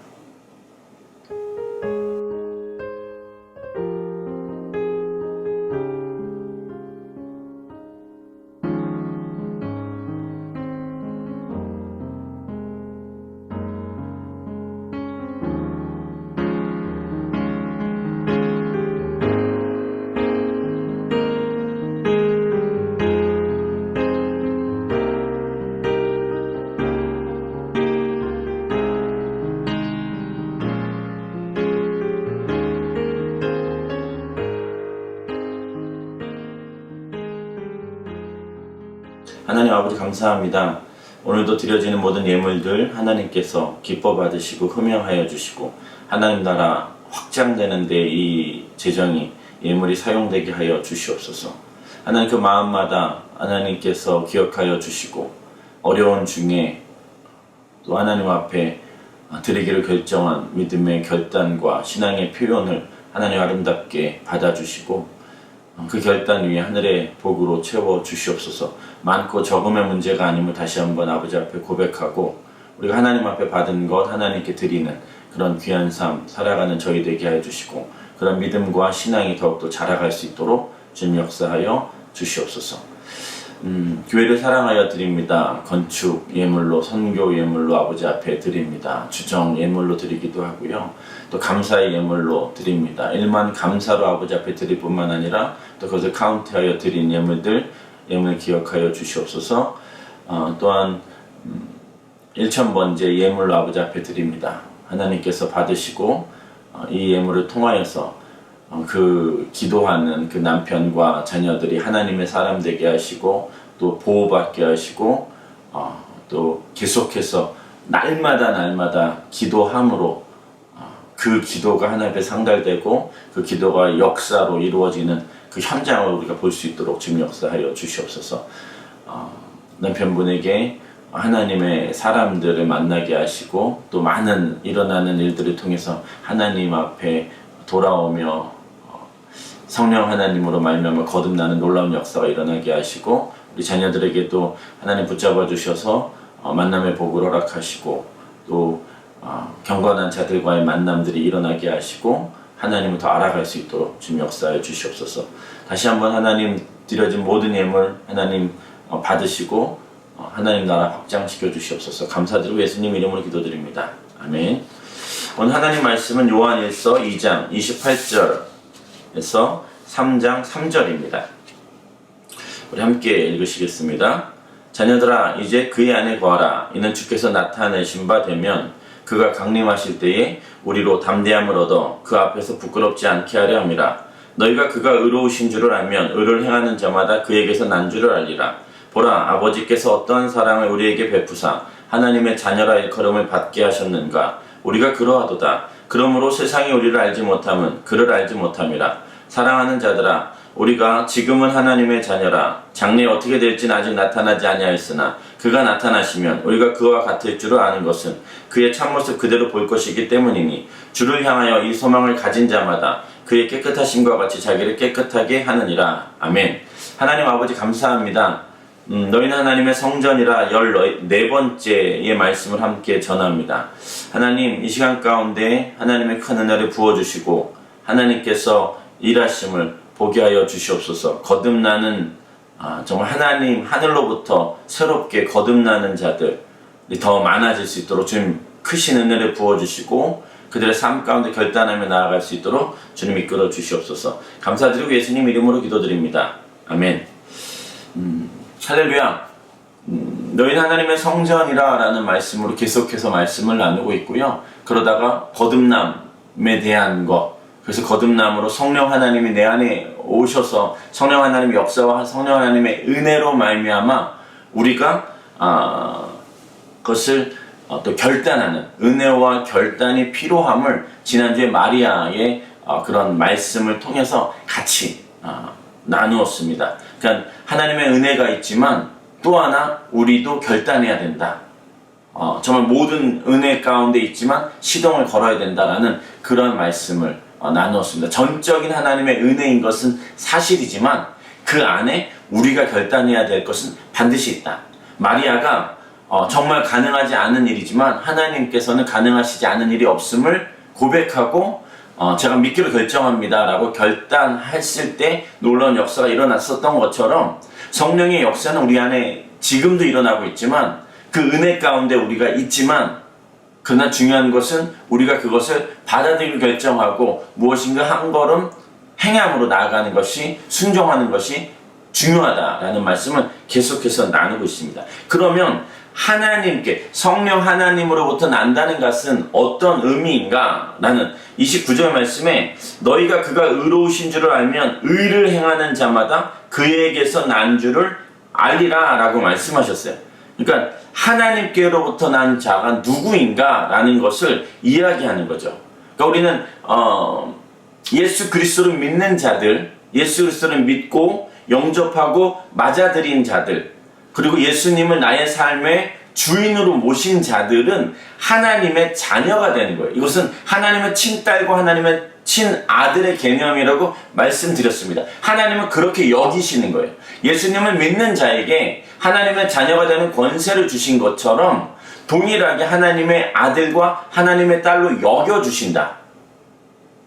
하나님 아버지 감사합니다. 오늘도 드려지는 모든 예물들 하나님께서 기뻐 받으시고 흠양하여 주시고 하나님 나라 확장되는 데 이 재정이 예물이 사용되게 하여 주시옵소서. 하나님 그 마음마다 하나님께서 기억하여 주시고 어려운 중에 또 하나님 앞에 드리기를 결정한 믿음의 결단과 신앙의 표현을 하나님 아름답게 받아주시고 그 결단 위에 하늘의 복으로 채워 주시옵소서. 많고 적음의 문제가 아님을 다시 한번 아버지 앞에 고백하고 우리가 하나님 앞에 받은 것 하나님께 드리는 그런 귀한 삶 살아가는 저희 되게 하여 주시고 그런 믿음과 신앙이 더욱더 자라갈 수 있도록 주님 역사하여 주시옵소서. 교회를 사랑하여 드립니다. 건축 예물로, 선교 예물로 아버지 앞에 드립니다. 주정 예물로 드리기도 하고요. 또 감사의 예물로 드립니다. 일만 감사로 아버지 앞에 드릴 뿐만 아니라 또 그것을 카운트하여 드린 예물들, 예물 기억하여 주시옵소서. 또한 1,000번째 예물로 아버지 앞에 드립니다. 하나님께서 받으시고 이 예물을 통하여서 그 기도하는 그 남편과 자녀들이 하나님의 사람 되게 하시고 또 보호받게 하시고 또 계속해서 날마다 기도함으로 그 기도가 하나님 앞에 상달되고 그 기도가 역사로 이루어지는 그 현장을 우리가 볼 수 있도록 주님 역사하여 주시옵소서. 남편분에게 하나님의 사람들을 만나게 하시고 또 많은 일어나는 일들을 통해서 하나님 앞에 돌아오며 성령 하나님으로 말미암아 거듭나는 놀라운 역사가 일어나게 하시고 우리 자녀들에게도 하나님 붙잡아 주셔서 만남의 복을 허락하시고 또 경건한 자들과의 만남들이 일어나게 하시고 하나님을 더 알아갈 수 있도록 주님 역사해 주시옵소서. 다시 한번 하나님 드려진 모든 예물 하나님 받으시고 하나님 나라 확장시켜 주시옵소서. 감사드리고 예수님 이름으로 기도드립니다. 아멘. 오늘 하나님 말씀은 요한일서 2장 28절에서 3장 3절입니다. 우리 함께 읽으시겠습니다. 자녀들아 이제 그의 안에 거하라. 이는 주께서 나타내신 바 되면 그가 강림하실 때에 우리로 담대함을 얻어 그 앞에서 부끄럽지 않게 하려 함이라. 너희가 그가 의로우신 줄을 알면 의를 행하는 자마다 그에게서 난 줄을 알리라. 보라 아버지께서 어떠한 사랑을 우리에게 베푸사 하나님의 자녀라 일컬음을 받게 하셨는가. 우리가 그러하도다. 그러므로 세상이 우리를 알지 못함은 그를 알지 못함이라. 사랑하는 자들아 우리가 지금은 하나님의 자녀라. 장래에 어떻게 될지는 아직 나타나지 아니하였으나 그가 나타나시면 우리가 그와 같을 줄을 아는 것은 그의 참모습 그대로 볼 것이기 때문이니 주를 향하여 이 소망을 가진 자마다 그의 깨끗하심과 같이 자기를 깨끗하게 하느니라. 아멘. 하나님 아버지 감사합니다. 너희는 하나님의 성전이라 14번째의 말씀을 함께 전합니다. 하나님 이 시간 가운데 하나님의 큰 은혜를 부어주시고 하나님께서 일하심을 보게 하여 주시옵소서. 거듭나는 정말 하나님 하늘로부터 새롭게 거듭나는 자들이 더 많아질 수 있도록 주님 크신 은혜를 부어주시고 그들의 삶 가운데 결단하며 나아갈 수 있도록 주님 이끌어 주시옵소서. 감사드리고 예수님 이름으로 기도드립니다. 아멘. 할렐루야. 너희는 하나님의 성전이라 라는 말씀으로 계속해서 말씀을 나누고 있고요. 그러다가 거듭남에 대한 것, 그래서 거듭남으로 성령 하나님이 내 안에 오셔서 성령 하나님의 역사와 성령 하나님의 은혜로 말미암아 우리가 그것을 또 결단하는 은혜와 결단이 필요함을 지난주에 마리아의 그런 말씀을 통해서 같이 나누었습니다. 그러니까 하나님의 은혜가 있지만 또 하나 우리도 결단해야 된다. 정말 모든 은혜 가운데 있지만 시동을 걸어야 된다라는 그런 말씀을 나누었습니다. 전적인 하나님의 은혜인 것은 사실이지만 그 안에 우리가 결단해야 될 것은 반드시 있다. 마리아가 정말 가능하지 않은 일이지만 하나님께서는 가능하시지 않은 일이 없음을 고백하고 제가 믿기로 결정합니다 라고 결단했을 때 놀라운 역사가 일어났었던 것처럼 성령의 역사는 우리 안에 지금도 일어나고 있지만 그 은혜 가운데 우리가 있지만 그러나 중요한 것은 우리가 그것을 받아들이고 결정하고 무엇인가 한 걸음 행함으로 나아가는 것이 순종하는 것이 중요하다라는 말씀을 계속해서 나누고 있습니다. 그러면 하나님께 성령 하나님으로부터 난다는 것은 어떤 의미인가? 라는 29절 말씀에 너희가 그가 의로우신 줄을 알면 의를 행하는 자마다 그에게서 난 줄을 알리라라고 말씀하셨어요. 그러니까 하나님께로부터 난 자가 누구인가라는 것을 이야기하는 거죠. 그러니까 우리는 예수 그리스도를 믿는 자들, 예수 그리스도를 믿고 영접하고 맞아들인 자들, 그리고 예수님을 나의 삶의 주인으로 모신 자들은 하나님의 자녀가 되는 거예요. 이것은 하나님의 친딸과 하나님의 친아들의 개념이라고 말씀드렸습니다. 하나님은 그렇게 여기시는 거예요. 예수님을 믿는 자에게 하나님의 자녀가 되는 권세를 주신 것처럼 동일하게 하나님의 아들과 하나님의 딸로 여겨주신다.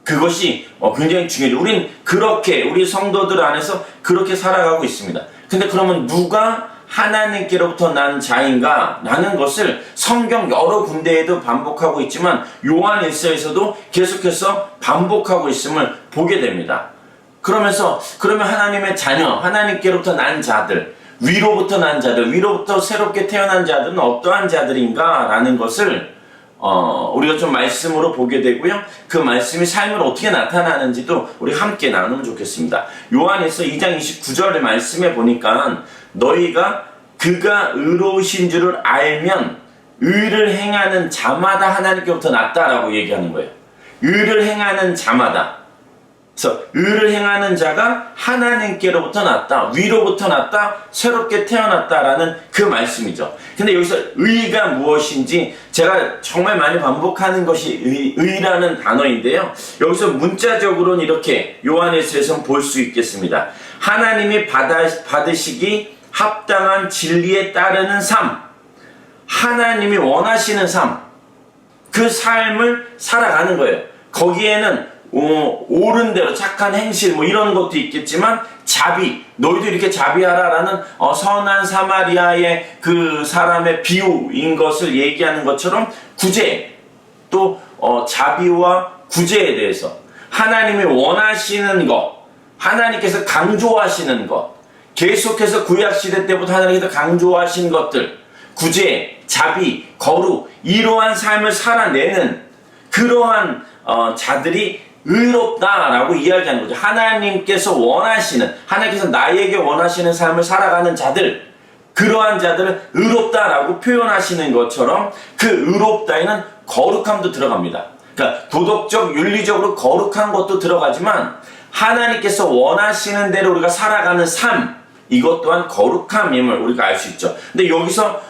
그것이 굉장히 중요해요. 우린 그렇게, 우리 성도들 안에서 그렇게 살아가고 있습니다. 근데 그러면 누가 하나님께로부터 난 자인가? 라는 것을 성경 여러 군데에도 반복하고 있지만 요한 1서에서도 계속해서 반복하고 있음을 보게 됩니다. 그러면 하나님의 자녀, 하나님께로부터 난 자들, 위로부터 난 자들, 위로부터 새롭게 태어난 자들은 어떠한 자들인가? 라는 것을 우리가 좀 말씀으로 보게 되고요. 그 말씀이 삶으로 어떻게 나타나는지도 우리 함께 나누면 좋겠습니다. 요한에서 2장 29절의 말씀에 보니까 너희가 그가 의로우신 줄을 알면 의를 행하는 자마다 하나님께로부터 났다라고 얘기하는 거예요. 의를 행하는 자마다. 그래서 의를 행하는 자가 하나님께로부터 났다, 위로부터 났다, 새롭게 태어났다라는 그 말씀이죠. 근데 여기서 의가 무엇인지 제가 정말 많이 반복하는 것이 의라는 단어인데요. 여기서 문자적으로는 이렇게 요한일서에서는 볼 수 있겠습니다. 하나님이 받으시기 합당한 진리에 따르는 삶, 하나님이 원하시는 삶, 그 삶을 살아가는 거예요. 거기에는 옳은 대로 착한 행실 이런 것도 있겠지만 자비, 너희도 이렇게 자비하라라는 선한 사마리아의 그 사람의 비유인 것을 얘기하는 것처럼 구제, 또 자비와 구제에 대해서 하나님이 원하시는 것, 하나님께서 강조하시는 것, 계속해서 구약시대 때부터 하나님께서 강조하신 것들, 구제, 자비, 거룩, 이러한 삶을 살아내는 그러한 자들이 의롭다라고 이야기하는 거죠. 하나님께서 원하시는, 하나님께서 나에게 원하시는 삶을 살아가는 자들, 그러한 자들은 의롭다라고 표현하시는 것처럼 그 의롭다에는 거룩함도 들어갑니다. 그러니까 도덕적, 윤리적으로 거룩한 것도 들어가지만 하나님께서 원하시는 대로 우리가 살아가는 삶, 이것 또한 거룩함임을 우리가 알 수 있죠. 근데 여기서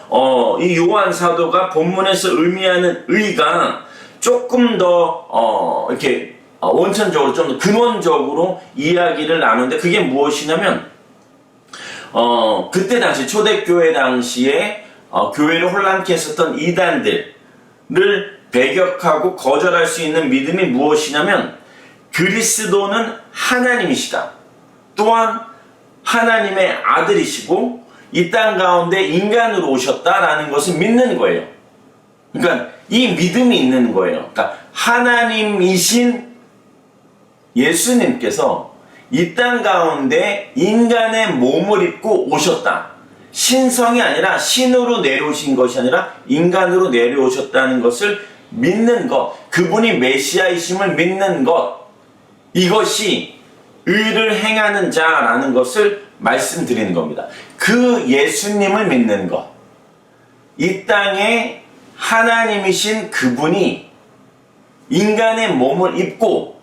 이 요한 사도가 본문에서 의미하는 의가 조금 더 이렇게 원천적으로 좀 더 근원적으로 이야기를 나누는데 그게 무엇이냐면 그때 당시 초대교회 당시에 교회를 혼란케 했었던 이단들을 배격하고 거절할 수 있는 믿음이 무엇이냐면 그리스도는 하나님이시다. 또한 하나님의 아들이시고 이 땅 가운데 인간으로 오셨다라는 것을 믿는 거예요. 그러니까 이 믿음이 있는 거예요. 그러니까 하나님이신 예수님께서 이 땅 가운데 인간의 몸을 입고 오셨다. 신성이 아니라 신으로 내려오신 것이 아니라 인간으로 내려오셨다는 것을 믿는 것, 그분이 메시아이심을 믿는 것, 이것이 의를 행하는 자라는 것을 말씀드리는 겁니다. 그 예수님을 믿는 것, 이 땅에 하나님이신 그분이 인간의 몸을 입고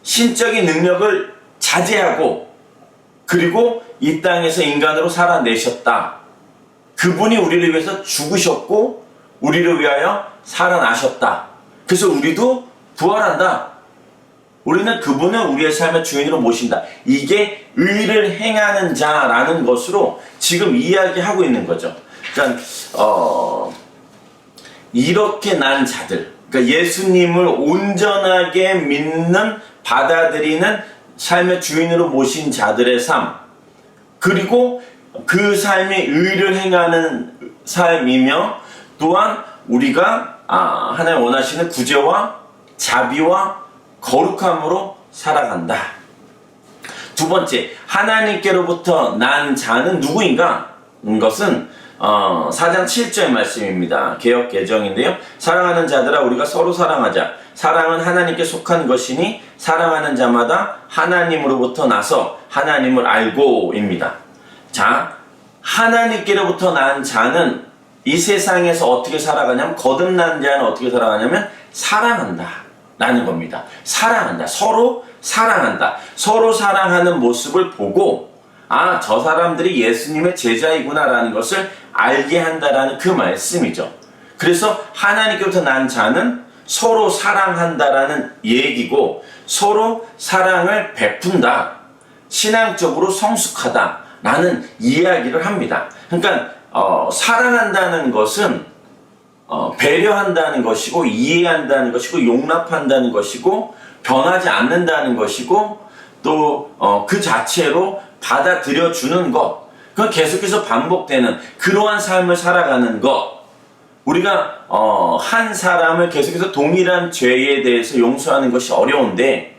신적인 능력을 자제하고 그리고 이 땅에서 인간으로 살아내셨다. 그분이 우리를 위해서 죽으셨고 우리를 위하여 살아나셨다. 그래서 우리도 부활한다. 우리는 그분을 우리의 삶의 주인으로 모신다. 이게 의를 행하는 자라는 것으로 지금 이야기하고 있는 거죠. 그러니까 이렇게 난 자들, 그러니까 예수님을 온전하게 믿는, 받아들이는 삶의 주인으로 모신 자들의 삶, 그리고 그 삶이 의를 행하는 삶이며 또한 우리가 하나님 원하시는 구제와 자비와 거룩함으로 살아간다. 두 번째, 하나님께로부터 난 자는 누구인가? 것은 4장 7절 말씀입니다. 개역 개정인데요. 사랑하는 자들아 우리가 서로 사랑하자. 사랑은 하나님께 속한 것이니 사랑하는 자마다 하나님으로부터 나서 하나님을 알고입니다. 자, 하나님께로부터 난 자는 이 세상에서 어떻게 살아가냐면, 거듭난 자는 어떻게 살아가냐면 사랑한다 라는 겁니다. 사랑한다. 서로 사랑한다. 서로 사랑하는 모습을 보고 아, 저 사람들이 예수님의 제자이구나 라는 것을 알게 한다라는 그 말씀이죠. 그래서 하나님께로부터 난 자는 서로 사랑한다라는 얘기고, 서로 사랑을 베푼다, 신앙적으로 성숙하다라는 이야기를 합니다. 그러니까 사랑한다는 것은 배려한다는 것이고, 이해한다는 것이고, 용납한다는 것이고, 변하지 않는다는 것이고, 또 그 자체로 받아들여주는 것, 그건 계속해서 반복되는 그러한 삶을 살아가는 것. 우리가 한 사람을 계속해서 동일한 죄에 대해서 용서하는 것이 어려운데,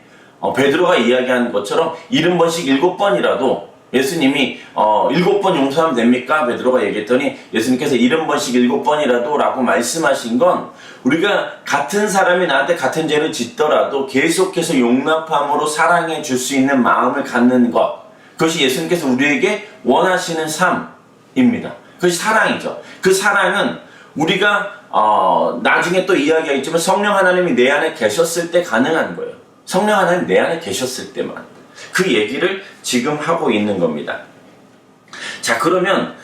베드로가 이야기하는 것처럼 70번씩 7번이라도 예수님이 7번 용서하면 됩니까? 베드로가 얘기했더니 예수님께서 70번씩 7번이라도 라고 말씀하신 건, 우리가 같은 사람이 나한테 같은 죄를 짓더라도 계속해서 용납함으로 사랑해 줄 수 있는 마음을 갖는 것, 그것이 예수님께서 우리에게 원하시는 삶입니다. 그것이 사랑이죠. 그 사랑은 우리가 나중에 또 이야기하겠지만 성령 하나님이 내 안에 계셨을 때 가능한 거예요. 성령 하나님 내 안에 계셨을 때만. 그 얘기를 지금 하고 있는 겁니다. 자, 그러면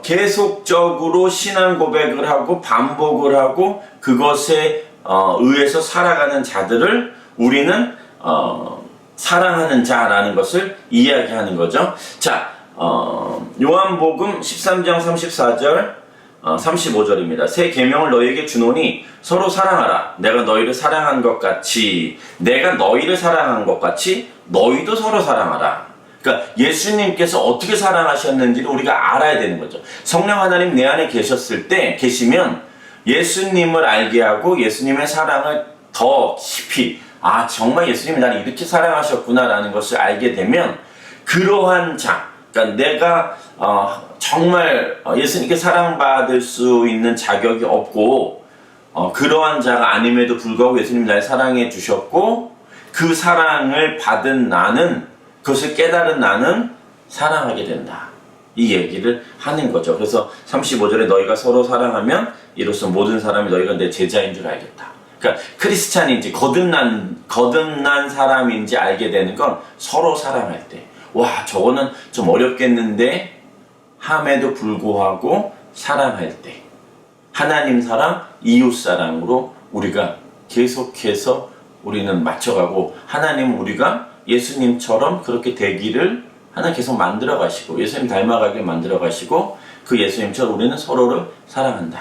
계속적으로 신앙 고백을 하고 반복을 하고 그것에 의해서 살아가는 자들을 우리는 사랑하는 자라는 것을 이야기하는 거죠. 자, 요한복음 13장 34절 35절입니다. 새 계명을 너희에게 주노니 서로 사랑하라. 내가 너희를 사랑한 것 같이 너희도 서로 사랑하라. 그러니까 예수님께서 어떻게 사랑하셨는지를 우리가 알아야 되는 거죠. 성령 하나님 내 안에 계시면 예수님을 알게 하고 예수님의 사랑을 더 깊이, 아, 정말 예수님이 나를 이렇게 사랑하셨구나라는 것을 알게 되면, 그러한 자, 그러니까 내가 정말 예수님께 사랑받을 수 있는 자격이 없고 그러한 자가 아님에도 불구하고 예수님이 날 사랑해 주셨고, 그 사랑을 받은 나는, 그것을 깨달은 나는 사랑하게 된다, 이 얘기를 하는 거죠. 그래서 35절에 너희가 서로 사랑하면 이로써 모든 사람이 너희가 내 제자인 줄 알겠다. 그러니까 크리스찬인지 거듭난 사람인지 알게 되는 건 서로 사랑할 때, 와, 저거는 좀 어렵겠는데 함에도 불구하고 사랑할 때, 하나님 사랑, 이웃 사랑으로 우리가 계속해서 우리는 맞춰가고, 하나님은 우리가 예수님처럼 그렇게 되기를 하나님 계속 만들어 가시고, 예수님 닮아가게 만들어 가시고, 그 예수님처럼 우리는 서로를 사랑한다.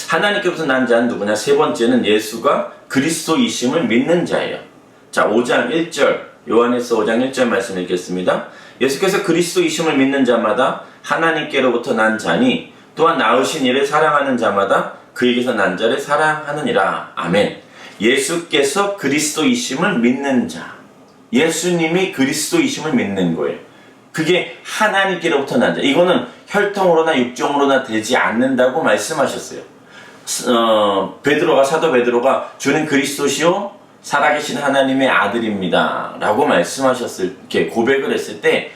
하나님께로부터 난 자는 누구냐? 세 번째는 예수가 그리스도이심을 믿는 자예요. 자, 5장 1절, 요한에서 5장 1절 말씀 읽겠습니다. 예수께서 그리스도이심을 믿는 자마다 하나님께로부터 난 자니 또한 낳으신 이를 사랑하는 자마다 그에게서 난 자를 사랑하느니라. 아멘. 예수께서 그리스도이심을 믿는 자, 예수님이 그리스도이심을 믿는 거예요. 그게 하나님께로부터 난 자. 이거는 혈통으로나 육종으로나 되지 않는다고 말씀하셨어요. 사도 베드로가 주는 그리스도시요 살아계신 하나님의 아들입니다 라고 이렇게 고백을 했을 때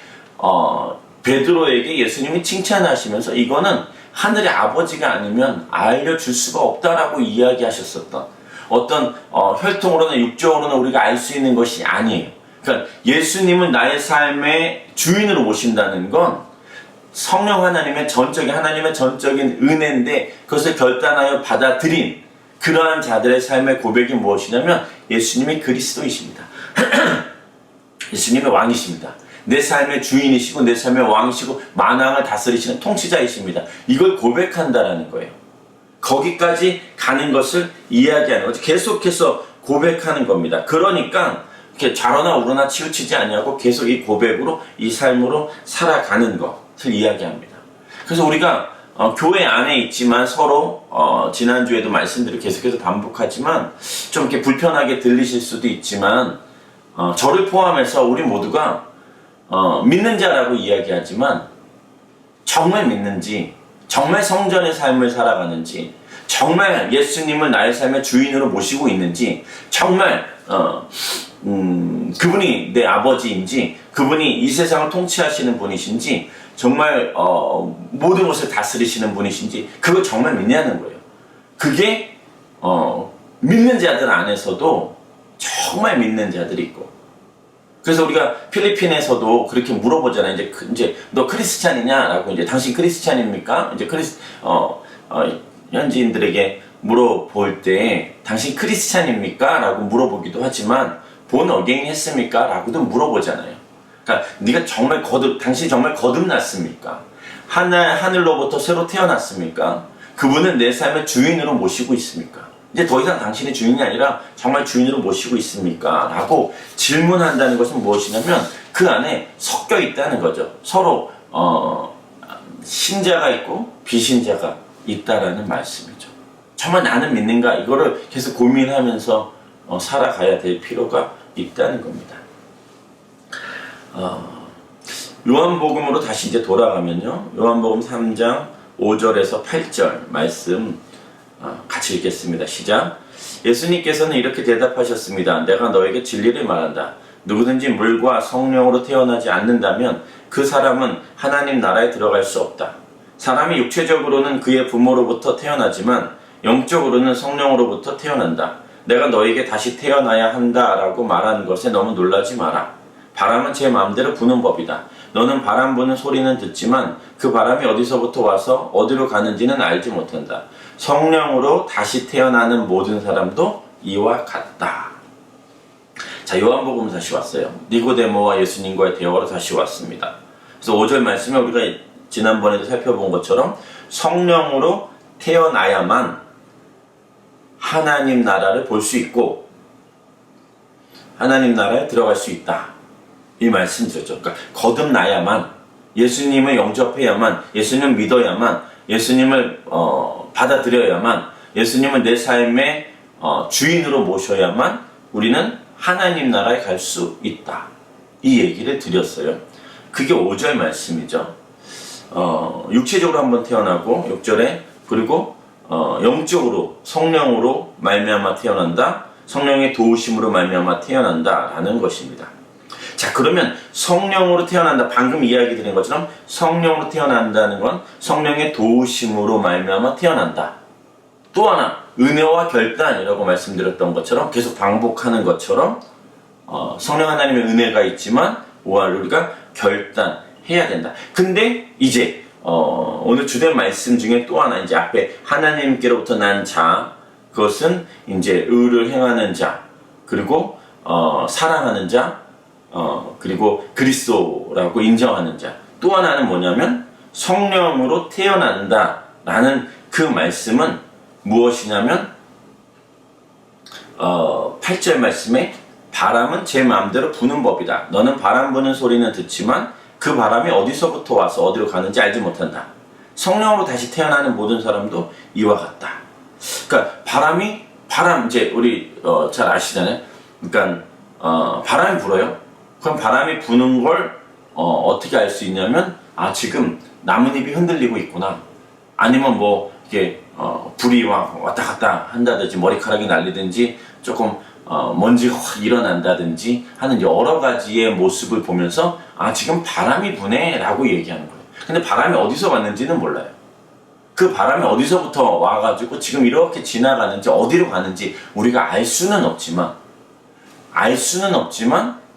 베드로에게 예수님이 칭찬하시면서 이거는 하늘의 아버지가 아니면 알려줄 수가 없다라고 이야기하셨었던, 어떤 혈통으로나 육종으로나 우리가 알 수 있는 것이 아니에요. 그러니까 예수님은 나의 삶의 주인으로 모신다는 건 성령 하나님의 전적인 은혜인데, 그것을 결단하여 받아들인 그러한 자들의 삶의 고백이 무엇이냐면 예수님이 그리스도이십니다. 예수님의 왕이십니다. 내 삶의 주인이시고 내 삶의 왕이시고 만왕을 다스리시는 통치자이십니다. 이걸 고백한다라는 거예요. 거기까지 가는 것을 이야기하는 거죠. 계속해서 고백하는 겁니다. 그러니까 이렇게 좌로나 우로나 치우치지 아니하고 계속 이 고백으로, 이 삶으로 살아가는 것을 이야기합니다. 그래서 우리가 교회 안에 있지만 서로 지난주에도 말씀들을 계속해서 반복하지만 좀 이렇게 불편하게 들리실 수도 있지만, 저를 포함해서 우리 모두가 믿는 자라고 이야기하지만 정말 믿는지, 정말 성전의 삶을 살아가는지, 정말 예수님을 나의 삶의 주인으로 모시고 있는지, 정말 그분이 내 아버지인지, 그분이 이 세상을 통치하시는 분이신지 정말 모든 것을 다스리시는 분이신지 그걸 정말 믿냐는 거예요. 그게 믿는 자들 안에서도 정말 믿는 자들이 있고, 그래서 우리가 필리핀에서도 그렇게 물어보잖아요. 이제 너 크리스찬이냐라고, 이제 당신 크리스찬입니까? 이제 현지인들에게 물어볼 때 당신 크리스찬입니까? 라고 물어보기도 하지만 본 어게인 했습니까? 라고도 물어보잖아요. 그러니까 네가 정말 당신이 정말 거듭났습니까? 하늘로부터 새로 태어났습니까? 그분은 내 삶의 주인으로 모시고 있습니까? 이제 더 이상 당신의 주인이 아니라 정말 주인으로 모시고 있습니까? 라고 질문한다는 것은 무엇이냐면 그 안에 섞여 있다는 거죠. 서로 신자가 있고 비신자가 있다라는 말씀이죠. 정말 나는 믿는가? 이거를 계속 고민하면서 살아가야 될 필요가 있다는 겁니다. 요한복음으로 다시 이제 돌아가면요. 요한복음 3장 5절에서 8절 말씀 같이 읽겠습니다. 시작. 예수님께서는 이렇게 대답하셨습니다. 내가 너에게 진리를 말한다. 누구든지 물과 성령으로 태어나지 않는다면 그 사람은 하나님 나라에 들어갈 수 없다. 사람이 육체적으로는 그의 부모로부터 태어나지만 영적으로는 성령으로부터 태어난다. 내가 너에게 다시 태어나야 한다라고 말하는 것에 너무 놀라지 마라. 바람은 제 마음대로 부는 법이다. 너는 바람 부는 소리는 듣지만 그 바람이 어디서부터 와서 어디로 가는지는 알지 못한다. 성령으로 다시 태어나는 모든 사람도 이와 같다. 자, 요한복음 다시 왔어요. 니고데모와 예수님과의 대화로 다시 왔습니다. 그래서 5절 말씀에 우리가 지난번에도 살펴본 것처럼 성령으로 태어나야만 하나님 나라를 볼 수 있고 하나님 나라에 들어갈 수 있다. 이 말씀 드렸죠. 그러니까 거듭나야만, 예수님을 영접해야만, 예수님을 믿어야만, 예수님을 받아들여야만, 예수님을 내 삶의 주인으로 모셔야만 우리는 하나님 나라에 갈 수 있다. 이 얘기를 드렸어요. 그게 5절 말씀이죠. 육체적으로 한번 태어나고 6절에 그리고 영적으로 성령으로 말미암아 태어난다. 성령의 도우심으로 말미암아 태어난다라는 것입니다. 자, 그러면 성령으로 태어난다. 방금 이야기 드린 것처럼 성령으로 태어난다는 건 성령의 도우심으로 말미암아 태어난다. 또 하나 은혜와 결단이라고 말씀드렸던 것처럼 계속 반복하는 것처럼 성령 하나님의 은혜가 있지만 우리가 결단해야 된다. 근데 이제 오늘 주된 말씀 중에 또 하나, 이제 앞에 하나님께로부터 난 자, 그것은 이제 의를 행하는 자, 그리고 사랑하는 자, 그리고 그리스도라고 인정하는 자. 또 하나는 뭐냐면 성령으로 태어난다라는 그 말씀은 무엇이냐면 8절 말씀에 바람은 제 마음대로 부는 법이다. 너는 바람 부는 소리는 듣지만 그 바람이 어디서부터 와서 어디로 가는지 알지 못한다. 성령으로 다시 태어나는 모든 사람도 이와 같다. 그러니까 바람 이제 우리 잘 아시잖아요. 그러니까 바람이 불어요. 그럼 바람이 부는 걸 어떻게 알 수 있냐면 지금 나뭇잎이 흔들리고 있구나. 아니면 뭐 이게 불이 왔다 갔다 한다든지 머리카락이 날리든지 조금 먼지가 확 일어난다든지 하는 여러 가지의 모습을 보면서 지금 바람이 부네 라고 얘기하는 거예요. 근데 바람이 어디서 왔는지는 몰라요. 그 바람이 어디서부터 와가지고 지금 이렇게 지나가는지 어디로 가는지 우리가 알 수는 없지만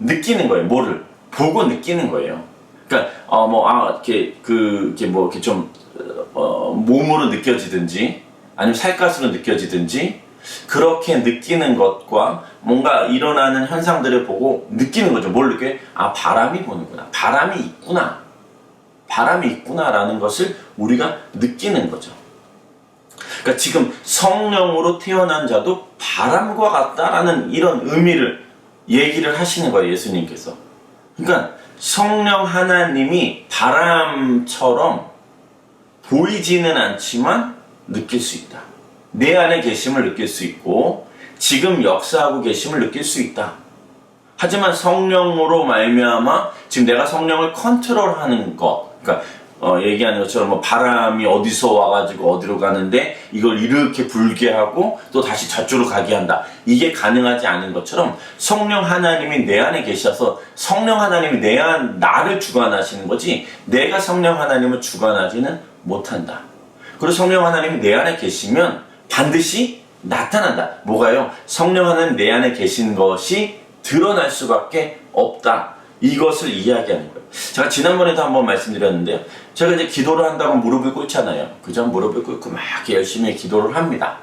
느끼는 거예요. 뭐를 보고 느끼는 거예요. 그러니까 이렇게 좀 몸으로 느껴지든지 아니면 살갗으로 느껴지든지 그렇게 느끼는 것과 뭔가 일어나는 현상들을 보고 느끼는 거죠. 뭘 느껴요? 바람이 부는구나. 바람이 있구나라는 것을 우리가 느끼는 거죠. 그러니까 지금 성령으로 태어난 자도 바람과 같다라는 이런 의미를 얘기를 하시는 거예요. 예수님께서. 그러니까 성령 하나님이 바람처럼 보이지는 않지만 느낄 수 있다. 내 안에 계심을 느낄 수 있고 지금 역사하고 계심을 느낄 수 있다. 하지만 성령으로 말미암아 지금 내가 성령을 컨트롤하는 것, 그러니까 얘기하는 것처럼 뭐 바람이 어디서 와가지고 어디로 가는데 이걸 이렇게 불게 하고 또 다시 저쪽으로 가게 한다. 이게 가능하지 않은 것처럼 성령 하나님이 내 안에 계셔서 성령 하나님이 나를 주관하시는 거지 내가 성령 하나님을 주관하지는 못한다. 그리고 성령 하나님이 내 안에 계시면 반드시 나타난다. 뭐가요? 성령 하나님 내 안에 계신 것이 드러날 수밖에 없다. 이것을 이야기하는 거예요. 제가 지난번에도 한번 말씀드렸는데요. 제가 이제 기도를 한다고 무릎을 꿇잖아요. 그죠? 무릎을 꿇고 막 열심히 기도를 합니다.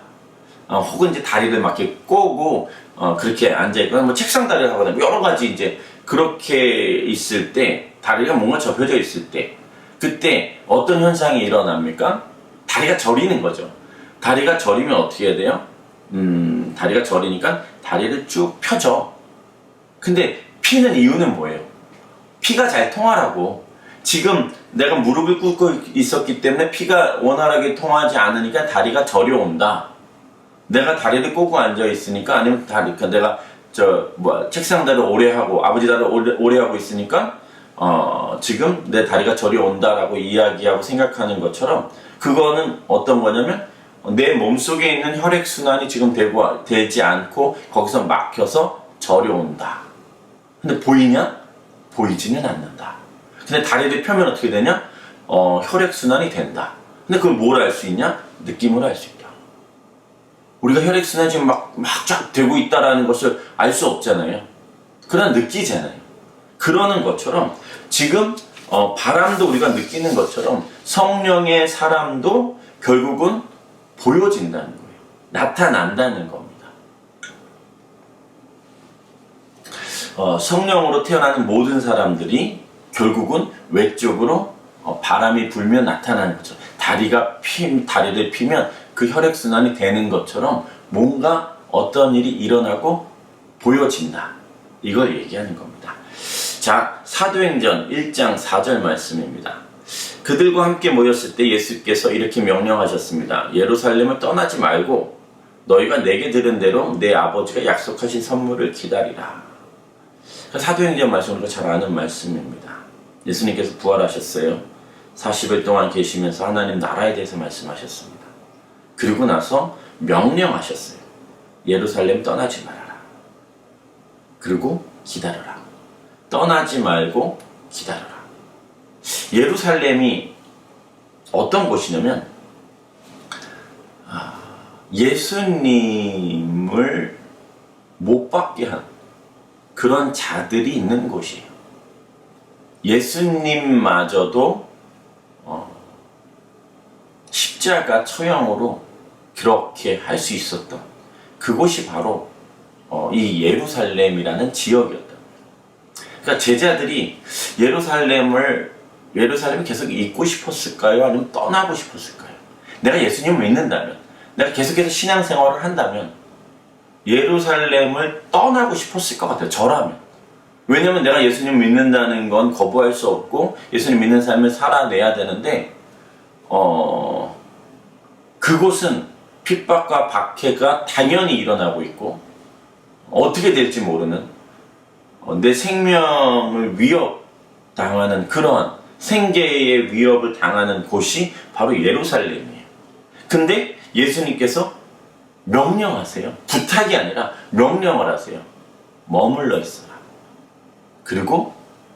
혹은 이제 다리를 막 이렇게 꼬고, 그렇게 앉아있거나, 뭐 책상 다리를 하거나, 여러 가지 이제 그렇게 있을 때, 다리가 뭔가 접혀져 있을 때, 그때 어떤 현상이 일어납니까? 다리가 저리는 거죠. 다리가 저리면 어떻게 해야 돼요? 다리가 저리니까 다리를 쭉 펴죠. 근데 피는 이유는 뭐예요? 피가 잘 통하라고. 지금 내가 무릎을 꿇고 있었기 때문에 피가 원활하게 통하지 않으니까 다리가 저려온다. 내가 다리를 꼬고 앉아 있으니까 아니면 내가 책상 다리를 오래 하고 아버지 다리를 오래 하고 있으니까 지금 내 다리가 저려온다라고 이야기하고 생각하는 것처럼 그거는 어떤 거냐면 내 몸속에 있는 혈액순환이 지금 되지 않고 거기서 막혀서 저려온다. 근데 보이냐? 보이지는 않는다. 근데 다리를 펴면 어떻게 되냐? 혈액순환이 된다. 근데 그걸 뭘 알 수 있냐? 느낌으로 알 수 있다. 우리가 혈액순환이 지금 막 쫙 되고 있다라는 것을 알 수 없잖아요. 그러나 느끼잖아요. 그러는 것처럼 지금 바람도 우리가 느끼는 것처럼 성령의 사람도 결국은 보여진다는 거예요. 나타난다는 겁니다. 성령으로 태어나는 모든 사람들이 결국은 외적으로 바람이 불면 나타나는 거죠. 다리를 피면 그 혈액순환이 되는 것처럼 뭔가 어떤 일이 일어나고 보여진다. 이걸 얘기하는 겁니다. 자, 사도행전 1장 4절 말씀입니다. 그들과 함께 모였을 때 예수께서 이렇게 명령하셨습니다. 예루살렘을 떠나지 말고 너희가 내게 들은 대로 내 아버지가 약속하신 선물을 기다리라. 사도행전 말씀 우리가 잘 아는 말씀입니다. 예수님께서 부활하셨어요. 40일 동안 계시면서 하나님 나라에 대해서 말씀하셨습니다. 그리고 나서 명령하셨어요. 예루살렘 떠나지 말아라. 그리고 기다려라. 떠나지 말고 기다려라. 예루살렘이 어떤 곳이냐면 예수님을 못 받게 한 그런 자들이 있는 곳이에요. 예수님마저도 십자가 처형으로 그렇게 할 수 있었던 그곳이 바로 이 예루살렘이라는 지역이었다. 그러니까 제자들이 예루살렘이 계속 있고 싶었을까요? 아니면 떠나고 싶었을까요? 내가 예수님을 믿는다면, 내가 계속해서 신앙생활을 한다면 예루살렘을 떠나고 싶었을 것 같아요. 저라면. 왜냐면 내가 예수님 믿는다는 건 거부할 수 없고 예수님 믿는 삶을 살아내야 되는데 그곳은 핍박과 박해가 당연히 일어나고 있고 어떻게 될지 모르는 내 생명을 위협당하는 그러한 생계의 위협을 당하는 곳이 바로 예루살렘이에요. 근데 예수님께서 명령하세요. 부탁이 아니라 명령을 하세요. 머물러 있어라. 그리고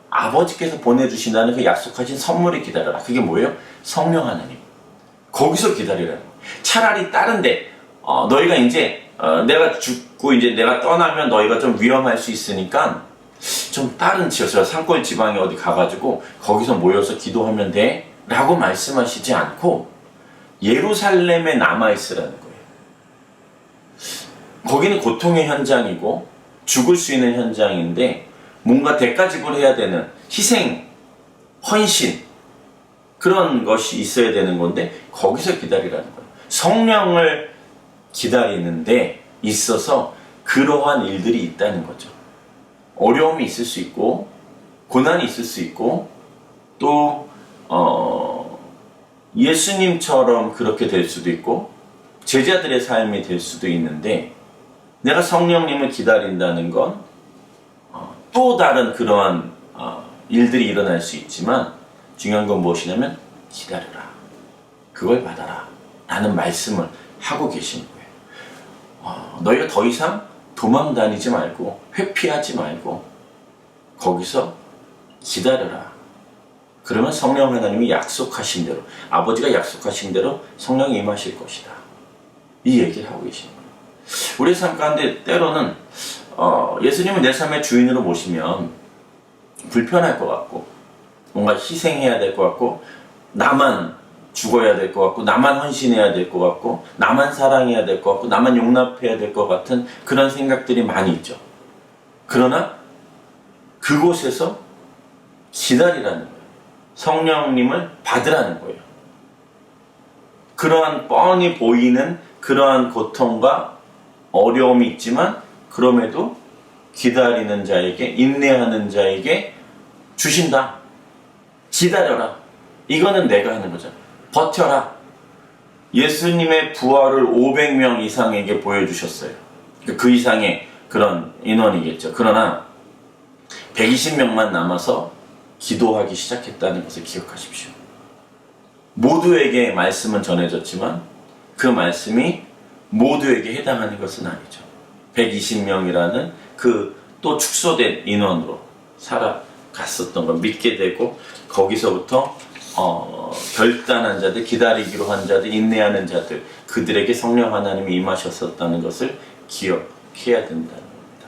아버지께서 보내주신다는 그 약속하신 선물이 기다려라. 그게 뭐예요? 성령 하나님. 거기서 기다리라는 거예요. 차라리 다른데 너희가 이제 내가 죽고 이제 내가 떠나면 너희가 좀 위험할 수 있으니까 좀 다른 지역, 산골 지방에 어디 가가지고 거기서 모여서 기도하면 돼 라고 말씀하시지 않고 예루살렘에 남아있으라는 거예요. 거기는 고통의 현장이고 죽을 수 있는 현장인데 뭔가 대가 지불해야 되는 희생, 헌신 그런 것이 있어야 되는 건데 거기서 기다리라는 거예요. 성령을 기다리는데 있어서 그러한 일들이 있다는 거죠. 어려움이 있을 수 있고 고난이 있을 수 있고 또 예수님처럼 그렇게 될 수도 있고 제자들의 삶이 될 수도 있는데 내가 성령님을 기다린다는 건 또 다른 그러한 일들이 일어날 수 있지만 중요한 건 무엇이냐면 기다려라. 그걸 받아라. 라는 말씀을 하고 계시는 거예요. 너희가 더 이상 도망 다니지 말고 회피하지 말고 거기서 기다려라. 그러면 성령 하나님이 약속하신 대로, 아버지가 약속하신 대로 성령이 임하실 것이다. 이 얘기를 하고 계시는 거예요. 우리의 삶 가운데 때로는 예수님을 내 삶의 주인으로 모시면 불편할 것 같고 뭔가 희생해야 될 것 같고 나만 죽어야 될 것 같고 나만 헌신해야 될 것 같고 나만 사랑해야 될 것 같고 나만 용납해야 될 것 같은 그런 생각들이 많이 있죠. 그러나 그곳에서 기다리라는 거예요. 성령님을 받으라는 거예요. 그러한 뻔히 보이는 그러한 고통과 어려움이 있지만 그럼에도 기다리는 자에게, 인내하는 자에게 주신다. 기다려라. 이거는 내가 하는 거죠. 버텨라. 예수님의 부활을 500명 이상에게 보여주셨어요. 그 이상의 그런 인원이겠죠. 그러나 120명만 남아서 기도하기 시작했다는 것을 기억하십시오. 모두에게 말씀은 전해졌지만 그 말씀이 모두에게 해당하는 것은 아니죠. 120명이라는 그 또 축소된 인원으로 살아갔었던 걸 믿게 되고 거기서부터 결단한 자들, 기다리기로 한 자들, 인내하는 자들, 그들에게 성령 하나님이 임하셨었다는 것을 기억해야 된다는 겁니다.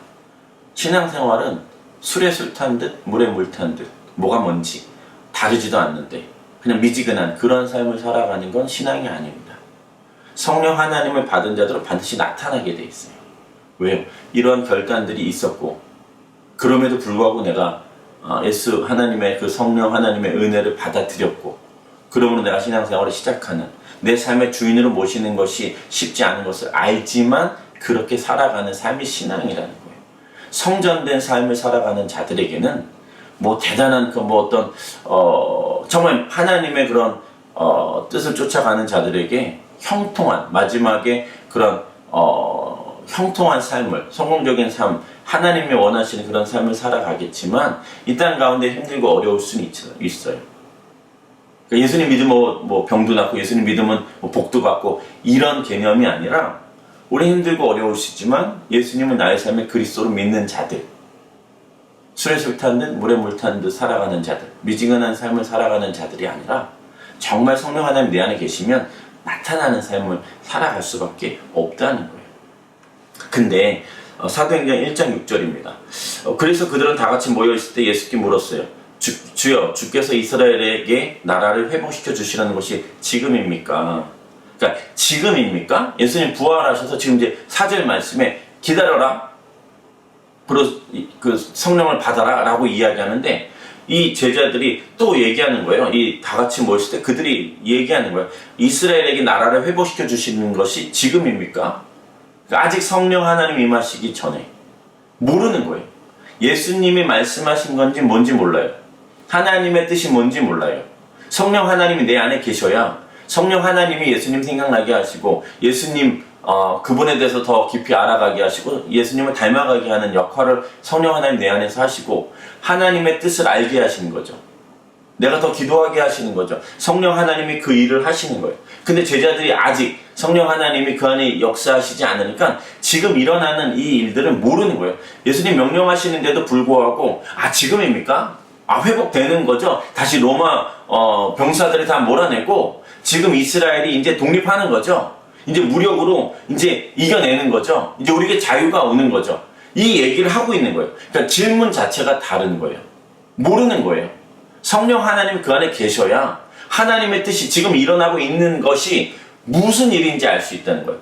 신앙생활은 술에 술 탄 듯, 물에 물 탄 듯, 뭐가 뭔지 다르지도 않는데 그냥 미지근한 그런 삶을 살아가는 건 신앙이 아닙니다. 성령 하나님을 받은 자들은 반드시 나타나게 돼 있어요. 왜요? 이러한 결단들이 있었고 그럼에도 불구하고 내가 예수 하나님의 그 성령 하나님의 은혜를 받아들였고 그러므로 내가 신앙생활을 시작하는 내 삶의 주인으로 모시는 것이 쉽지 않은 것을 알지만 그렇게 살아가는 삶이 신앙이라는 거예요. 성전된 삶을 살아가는 자들에게는 뭐 대단한 어떤 정말 하나님의 그런 뜻을 쫓아가는 자들에게 형통한 마지막에 그런 형통한 삶을, 성공적인 삶, 하나님이 원하시는 그런 삶을 살아가겠지만 이 땅 가운데 힘들고 어려울 수는 있어요. 그러니까 예수님 믿으면 뭐 병도 낫고 예수님 믿으면 뭐 복도 받고 이런 개념이 아니라 우리 힘들고 어려울 수 있지만 예수님은 나의 삶에 그리스도를 믿는 자들, 술에 술 탄 듯 물에 물 탄 듯 살아가는 자들, 미지근한 삶을 살아가는 자들이 아니라 정말 성령 하나님 내 안에 계시면 나타나는 삶을 살아갈 수밖에 없다는 거예요. 근데 사도행전 1장 6절입니다. 그래서 그들은 다 같이 모여있을 때 예수께 물었어요. 주여, 주께서 이스라엘에게 나라를 회복시켜 주시라는 것이 지금입니까? 그러니까 지금입니까? 예수님 부활하셔서 지금 이제 4절 말씀에 기다려라. 그리고 그 성령을 받아라 라고 이야기하는데 이 제자들이 또 얘기하는 거예요. 이 다 같이 모였을 때 그들이 얘기하는 거예요. 이스라엘에게 나라를 회복시켜 주시는 것이 지금입니까? 아직 성령 하나님 임하시기 전에 모르는 거예요. 예수님이 말씀하신 건지 뭔지 몰라요. 하나님의 뜻이 뭔지 몰라요. 성령 하나님이 내 안에 계셔야 성령 하나님이 예수님 생각나게 하시고 예수님 그분에 대해서 더 깊이 알아가게 하시고 예수님을 닮아가게 하는 역할을 성령 하나님 내 안에서 하시고 하나님의 뜻을 알게 하시는 거죠. 내가 더 기도하게 하시는 거죠. 성령 하나님이 그 일을 하시는 거예요. 근데 제자들이 아직 성령 하나님이 그 안에 역사하시지 않으니까 지금 일어나는 이 일들은 모르는 거예요. 예수님 명령하시는데도 불구하고 지금입니까? 회복되는 거죠. 다시 로마 병사들이 다 몰아내고 지금 이스라엘이 이제 독립하는 거죠. 이제 무력으로 이제 이겨내는 거죠. 이제 우리에게 자유가 오는 거죠. 이 얘기를 하고 있는 거예요. 그러니까 질문 자체가 다른 거예요. 모르는 거예요. 성령 하나님 그 안에 계셔야 하나님의 뜻이 지금 일어나고 있는 것이 무슨 일인지 알 수 있다는 거예요.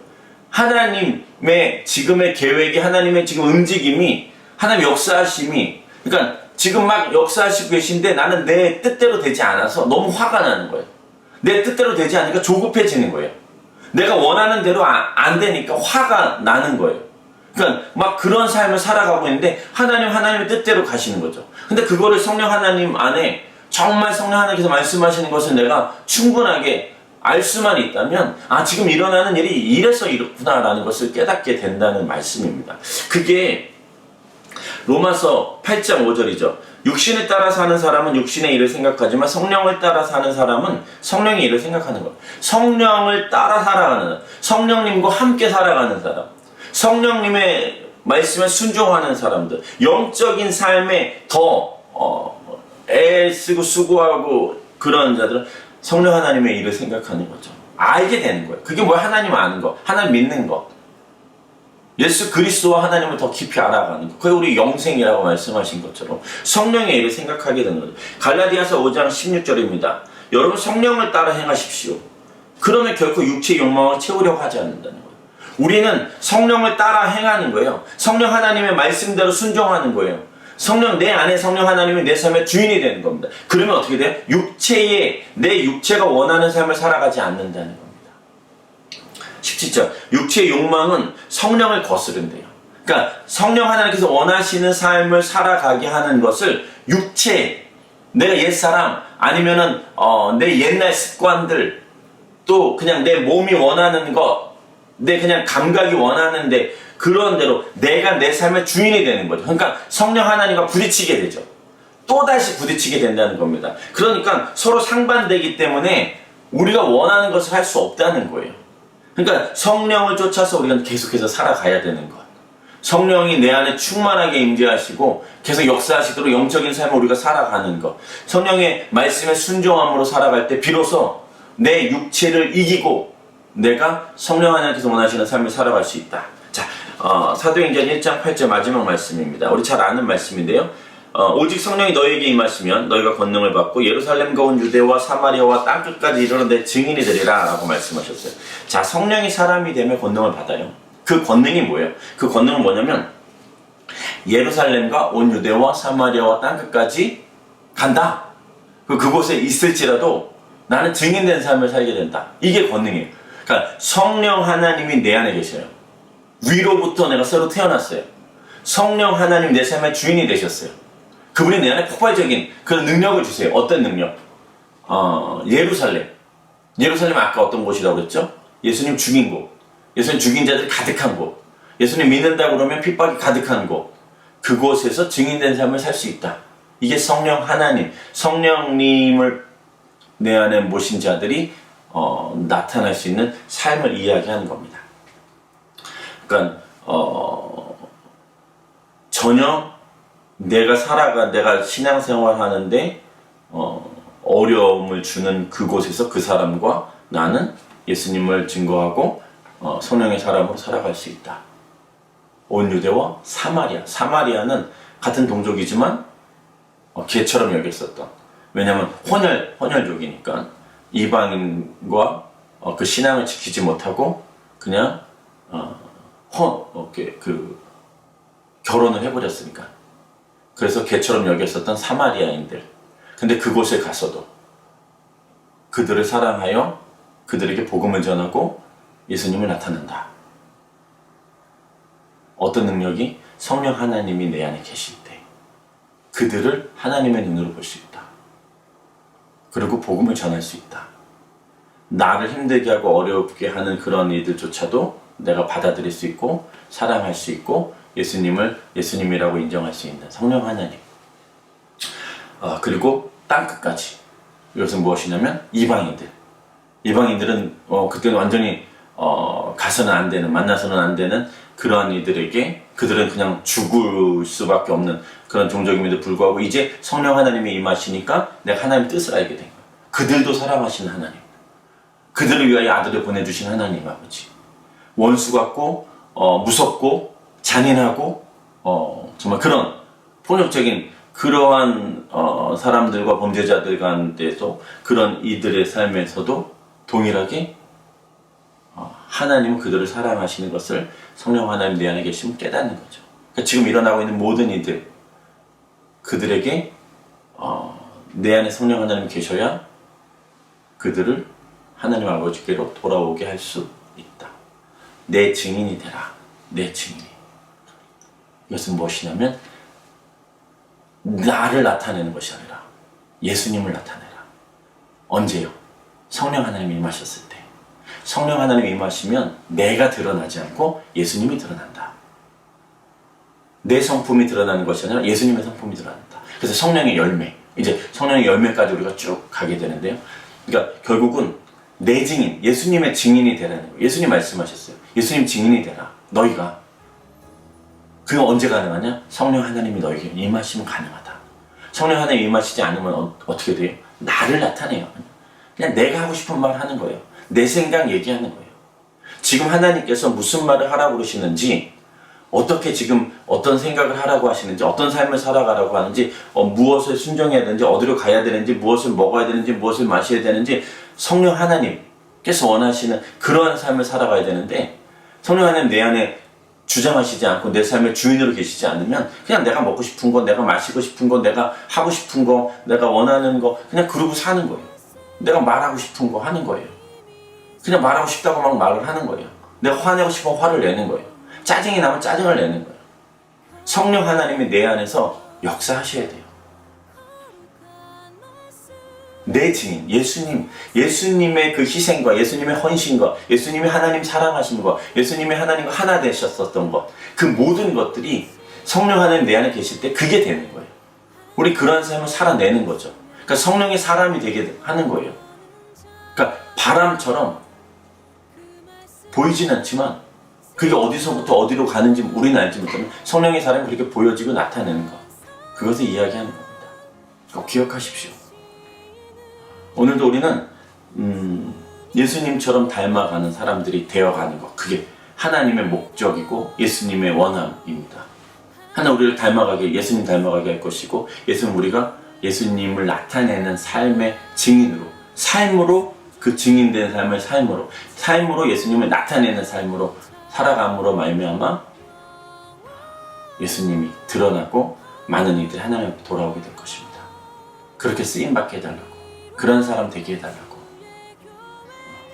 하나님의 지금의 계획이 하나님의 지금 움직임이 하나님의 역사하심이 그러니까 지금 막 역사하시고 계신데 나는 내 뜻대로 되지 않아서 너무 화가 나는 거예요. 내 뜻대로 되지 않으니까 조급해지는 거예요. 내가 원하는 대로 안 되니까 화가 나는 거예요. 그러니까 막 그런 삶을 살아가고 있는데 하나님의 뜻대로 가시는 거죠. 근데 그거를 성령 하나님 안에 정말 성령 하나님께서 말씀하시는 것을 내가 충분하게 알 수만 있다면 지금 일어나는 일이 이래서 이렇구나라는 것을 깨닫게 된다는 말씀입니다. 그게 로마서 8장 5절이죠. 육신을 따라 사는 사람은 육신의 일을 생각하지만 성령을 따라 사는 사람은 성령의 일을 생각하는 거예요. 성령을 따라 살아가는, 성령님과 함께 살아가는 사람, 성령님의 말씀에 순종하는 사람들, 영적인 삶에 더 애쓰고 수고하고 그런 자들은 성령 하나님의 일을 생각하는 거죠. 알게 되는 거예요. 그게 뭐야? 하나님 아는 거, 하나님 믿는 거, 예수 그리스도와 하나님을 더 깊이 알아가는 거. 그게 우리 영생이라고 말씀하신 것처럼 성령의 일을 생각하게 되는 거죠. 갈라디아서 5장 16절입니다. 여러분 성령을 따라 행하십시오. 그러면 결코 육체의 욕망을 채우려고 하지 않는다는 거예요. 우리는 성령을 따라 행하는 거예요. 성령 하나님의 말씀대로 순종하는 거예요. 성령, 내 안에 성령 하나님이 내 삶의 주인이 되는 겁니다. 그러면 어떻게 돼요? 내 육체가 원하는 삶을 살아가지 않는다는 겁니다. 17절, 육체의 욕망은 성령을 거스른대요. 그러니까 성령 하나님께서 원하시는 삶을 살아가게 하는 것을 육체, 내가 옛사람, 아니면은 내 옛날 습관들, 또 그냥 내 몸이 원하는 것, 내 그냥 감각이 원하는데 그런 대로 내가 내 삶의 주인이 되는 거죠. 그러니까 성령 하나님과 부딪히게 되죠. 또다시 부딪히게 된다는 겁니다. 그러니까 서로 상반되기 때문에 우리가 원하는 것을 할 수 없다는 거예요. 그러니까 성령을 쫓아서 우리가 계속해서 살아가야 되는 것. 성령이 내 안에 충만하게 임재하시고 계속 역사하시도록 영적인 삶을 우리가 살아가는 것. 성령의 말씀에 순종함으로 살아갈 때 비로소 내 육체를 이기고 내가 성령 하나님께서 원하시는 삶을 살아갈 수 있다. 자, 사도행전 1장 8절 마지막 말씀입니다. 우리 잘 아는 말씀인데요. 오직 성령이 너희에게 임하시면 너희가 권능을 받고 예루살렘과 온 유대와 사마리아와 땅끝까지 이르러 내 증인이 되리라 라고 말씀하셨어요. 자, 성령이 사람이 되면 권능을 받아요. 그 권능이 뭐예요? 그 권능은 뭐냐면 예루살렘과 온 유대와 사마리아와 땅끝까지 간다. 그곳에 있을지라도 나는 증인된 삶을 살게 된다. 이게 권능이에요. 그러니까 성령 하나님이 내 안에 계셔요. 위로부터 내가 새로 태어났어요. 성령 하나님 내 삶의 주인이 되셨어요. 그분이 내 안에 폭발적인 그런 능력을 주세요. 어떤 능력? 예루살렘. 예루살렘 아까 어떤 곳이라고 그랬죠? 예수님 죽인 곳. 예수님 죽인 자들이 가득한 곳. 예수님 믿는다고 그러면 핍박이 가득한 곳. 그곳에서 증인된 삶을 살 수 있다. 이게 성령 하나님, 성령님을 내 안에 모신 자들이 나타날 수 있는 삶을 이야기하는 겁니다. 그러니까 전혀 내가 신앙생활 하는데 어려움을 주는 그곳에서 그 사람과 나는 예수님을 증거하고 성령의 사람으로 살아갈 수 있다. 온 유대와 사마리아는 같은 동족이지만 개처럼 여겼었던, 왜냐하면 혼혈족이니까 이방인과 그 신앙을 지키지 못하고 그냥 결혼을 해버렸으니까. 그래서 개처럼 여겼었던 사마리아인들. 근데 그곳에 가서도 그들을 사랑하여 그들에게 복음을 전하고 예수님을 나타낸다. 어떤 능력이? 성령 하나님이 내 안에 계실 때 그들을 하나님의 눈으로 볼 수 있다. 그리고 복음을 전할 수 있다. 나를 힘들게 하고 어렵게 하는 그런 일들조차도 내가 받아들일 수 있고 사랑할 수 있고 예수님을 예수님이라고 인정할 수 있는 성령 하나님. 그리고 땅끝까지. 이것은 무엇이냐면 이방인들은 그때는 완전히 가서는 안 되는, 만나서는 안 되는 그러한 이들에게 그들은 그냥 죽을 수밖에 없는 그런 종족임에도 불구하고 이제 성령 하나님이 임하시니까 내가 하나님의 뜻을 알게 된 거예요. 그들도 사랑하시는 하나님, 그들을 위하여 아들을 보내주신 하나님 아버지. 원수 같고 무섭고 잔인하고 정말 그런 폭력적인 그러한 사람들과 범죄자들 가운데서 그런 이들의 삶에서도 동일하게 하나님은 그들을 사랑하시는 것을 성령 하나님 내 안에 계시면 깨닫는 거죠. 그러니까 지금 일어나고 있는 모든 이들, 그들에게 내 안에 성령 하나님이 계셔야 그들을 하나님 아버지께로 돌아오게 할 수 있다. 내 증인이 되라. 내 증인이. 이것은 무엇이냐면 나를 나타내는 것이 아니라 예수님을 나타내라. 언제요? 성령 하나님이 임하셨을 때. 성령 하나님이 임하시면 내가 드러나지 않고 예수님이 드러난다. 내 성품이 드러나는 것이 아니라 예수님의 성품이 드러난다. 그래서 성령의 열매, 이제 성령의 열매까지 우리가 쭉 가게 되는데요. 그러니까 결국은 내 증인, 예수님의 증인이 되라는 거예요. 예수님 말씀하셨어요. 예수님 증인이 되라. 너희가. 그게 언제 가능하냐? 성령 하나님이 너에게 임하시면 가능하다. 성령 하나님이 임하시지 않으면 어떻게 돼요? 나를 나타내요. 그냥 내가 하고 싶은 말 하는 거예요. 내 생각 얘기하는 거예요. 지금 하나님께서 무슨 말을 하라고 그러시는지, 어떻게 지금 어떤 생각을 하라고 하시는지, 어떤 삶을 살아가라고 하는지, 무엇을 순종해야 되는지, 어디로 가야 되는지, 무엇을 먹어야 되는지, 무엇을 마셔야 되는지 성령 하나님께서 원하시는 그러한 삶을 살아가야 되는데, 성령 하나님 내 안에 주장하시지 않고 내 삶의 주인으로 계시지 않으면 그냥 내가 먹고 싶은 거, 내가 마시고 싶은 거, 내가 하고 싶은 거, 내가 원하는 거 그냥 그러고 사는 거예요. 내가 말하고 싶은 거 하는 거예요. 그냥 말하고 싶다고 막 말을 하는 거예요. 내가 화내고 싶으면 화를 내는 거예요. 짜증이 나면 짜증을 내는 거예요. 성령 하나님이 내 안에서 역사하셔야 돼요. 내 증인, 예수님의 그 희생과 예수님의 헌신과 예수님이 하나님 사랑하심과 예수님이 하나님과 하나 되셨었던 것, 그 모든 것들이 성령 하나님 내 안에 계실 때 그게 되는 거예요. 우리 그런 삶을 살아내는 거죠. 그러니까 성령의 사람이 되게 하는 거예요. 그러니까 바람처럼 보이진 않지만 그게 어디서부터 어디로 가는지 우리는 알지 못하면 성령의 사람이 그렇게 보여지고 나타내는 것, 그것을 이야기하는 겁니다. 꼭 기억하십시오. 오늘도 우리는 예수님처럼 닮아가는 사람들이 되어가는 것, 그게 하나님의 목적이고 예수님의 원함입니다. 하나 우리를 닮아가게, 예수님 닮아가게 할 것이고, 우리가 예수님을 나타내는 삶의 증인으로, 삶으로, 그 증인된 삶을 삶으로 예수님을 나타내는 삶으로 살아감으로 말미암아 예수님이 드러나고 많은 이들이 하나님 앞에 돌아오게 될 것입니다. 그렇게 쓰임받게 해달라고, 그런 사람 되게 해달라고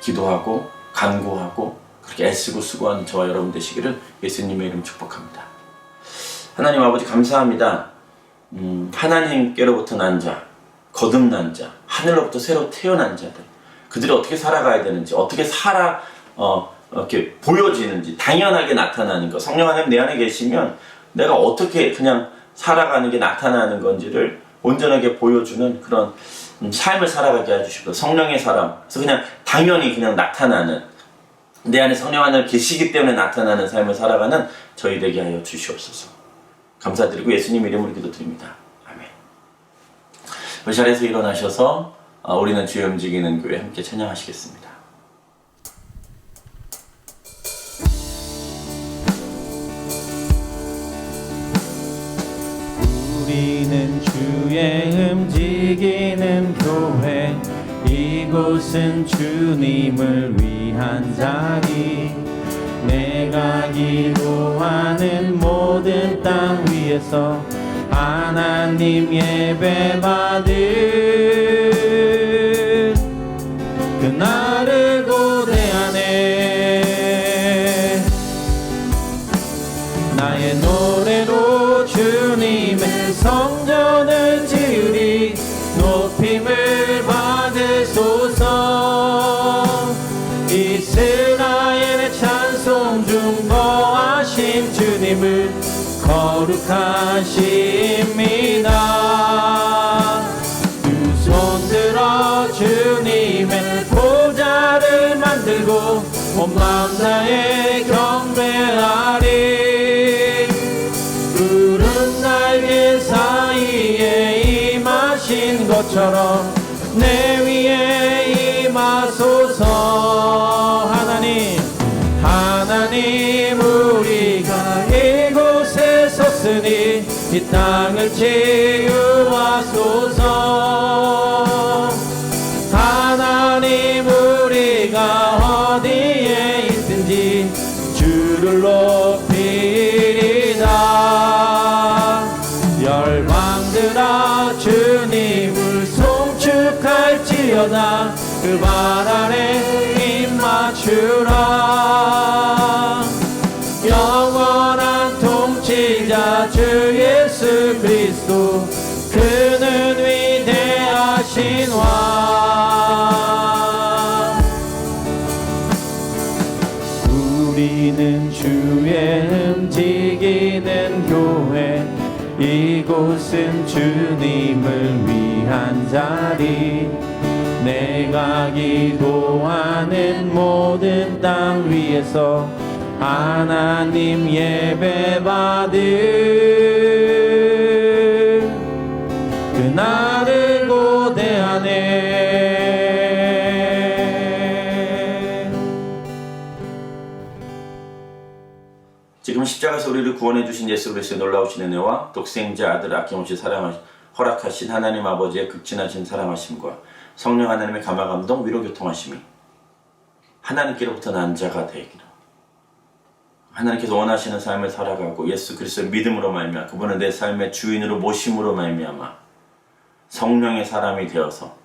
기도하고 간구하고 그렇게 애쓰고 수고하는 저와 여러분 되시기를 예수님의 이름 축복합니다. 하나님 아버지 감사합니다. 하나님께로부터 난 자, 거듭난 자, 하늘로부터 새로 태어난 자들, 그들이 어떻게 살아가야 되는지, 어떻게 이렇게 보여지는지, 당연하게 나타나는 것, 성령 하나님 내 안에 계시면 내가 어떻게 그냥 살아가는 게 나타나는 건지를 온전하게 보여주는 그런 삶을 살아가게 해주시고, 성령의 사람, 그래서 그냥 당연히 그냥 나타나는, 내 안에 성령 하나님 계시기 때문에 나타나는 삶을 살아가는 저희 되게 하여 주시옵소서. 감사드리고 예수님 이름으로 기도드립니다. 아멘. 이 자리에서 일어나셔서 우리는 주의 움직이는 교회 함께 찬양하시겠습니다. 우리는 주의 움직이는 교회, 이곳은 주님을 위한 자리, 내가 기도하는 모든 땅 위에서 하나님 예배받은 그날을 고대하네. 나의 노래로 주님의 성전을 지으리, 높임을 받으소서. 이스라엘의 찬송 중 거하신 주님을 거룩하십니다. 두 손 들어 주님의 보좌를 만들고 온 마음 다해 경배하리. 푸른 날개 사이에 임하신 것처럼 내 위에 임하소서. 하나님 우리가 이곳에 섰으니 이 땅을 치유하소서. 하나님 우리가 어디에 있든지 주를 높이리다. 열방들아 주님을 송축할지어다. 그 발 아래 입 맞추라. 영원한 통치자 주 예수 그리스도, 그는 위대하신 왕. 우리는 주의 움직이는 교회, 이곳은 주님을 위한 자리. 내가 기도하는 모든 땅 위에서 하나님 예배 받을 그날을 고대하네. 지금 십자가에서 우리를 구원해 주신 예수 그리스도의 놀라우신 은혜와 독생자 아들 아낌없이 허락하신 하나님 아버지의 극진하신 사랑하심과 성령 하나님의 감화감동 위로 교통하심이 하나님께로부터 난 자가 되기를, 하나님께서 원하시는 삶을 살아가고 예수 그리스도의 믿음으로 말미암아 그분은 내 삶의 주인으로 모심으로 말미암아 성령의 사람이 되어서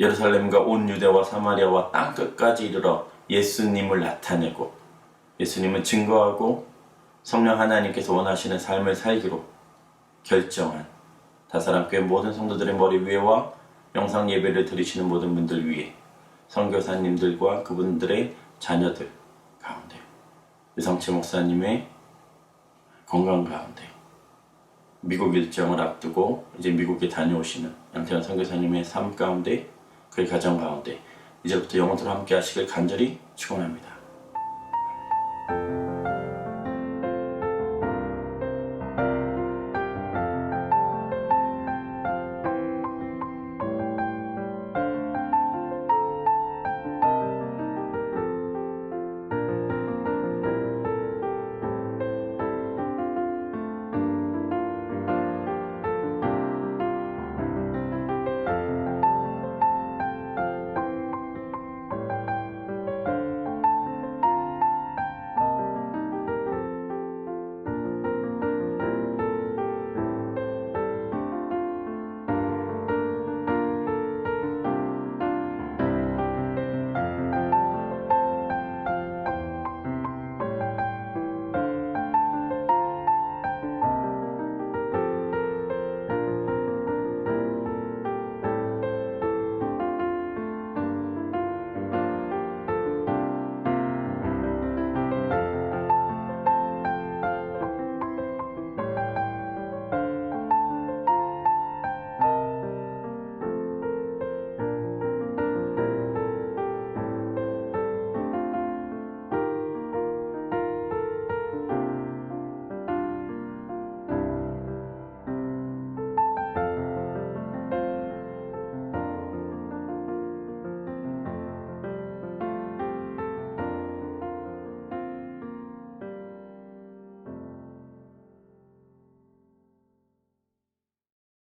예루살렘과 온 유대와 사마리아와 땅끝까지 이르러 예수님을 나타내고 예수님을 증거하고 성령 하나님께서 원하시는 삶을 살기로 결정한 다사랑교회 모든 성도들의 머리 위에와 영상 예배를 드리시는 모든 분들 위에 선교사님들과 그분들의 자녀들 가운데 유성채 목사님의 건강 가운데 미국 일정을 앞두고 이제 미국에 다녀오시는 양태현 선교사님의 삶 가운데 그의 가정 가운데 이제부터 영원토록 함께 하시길 간절히 축원합니다.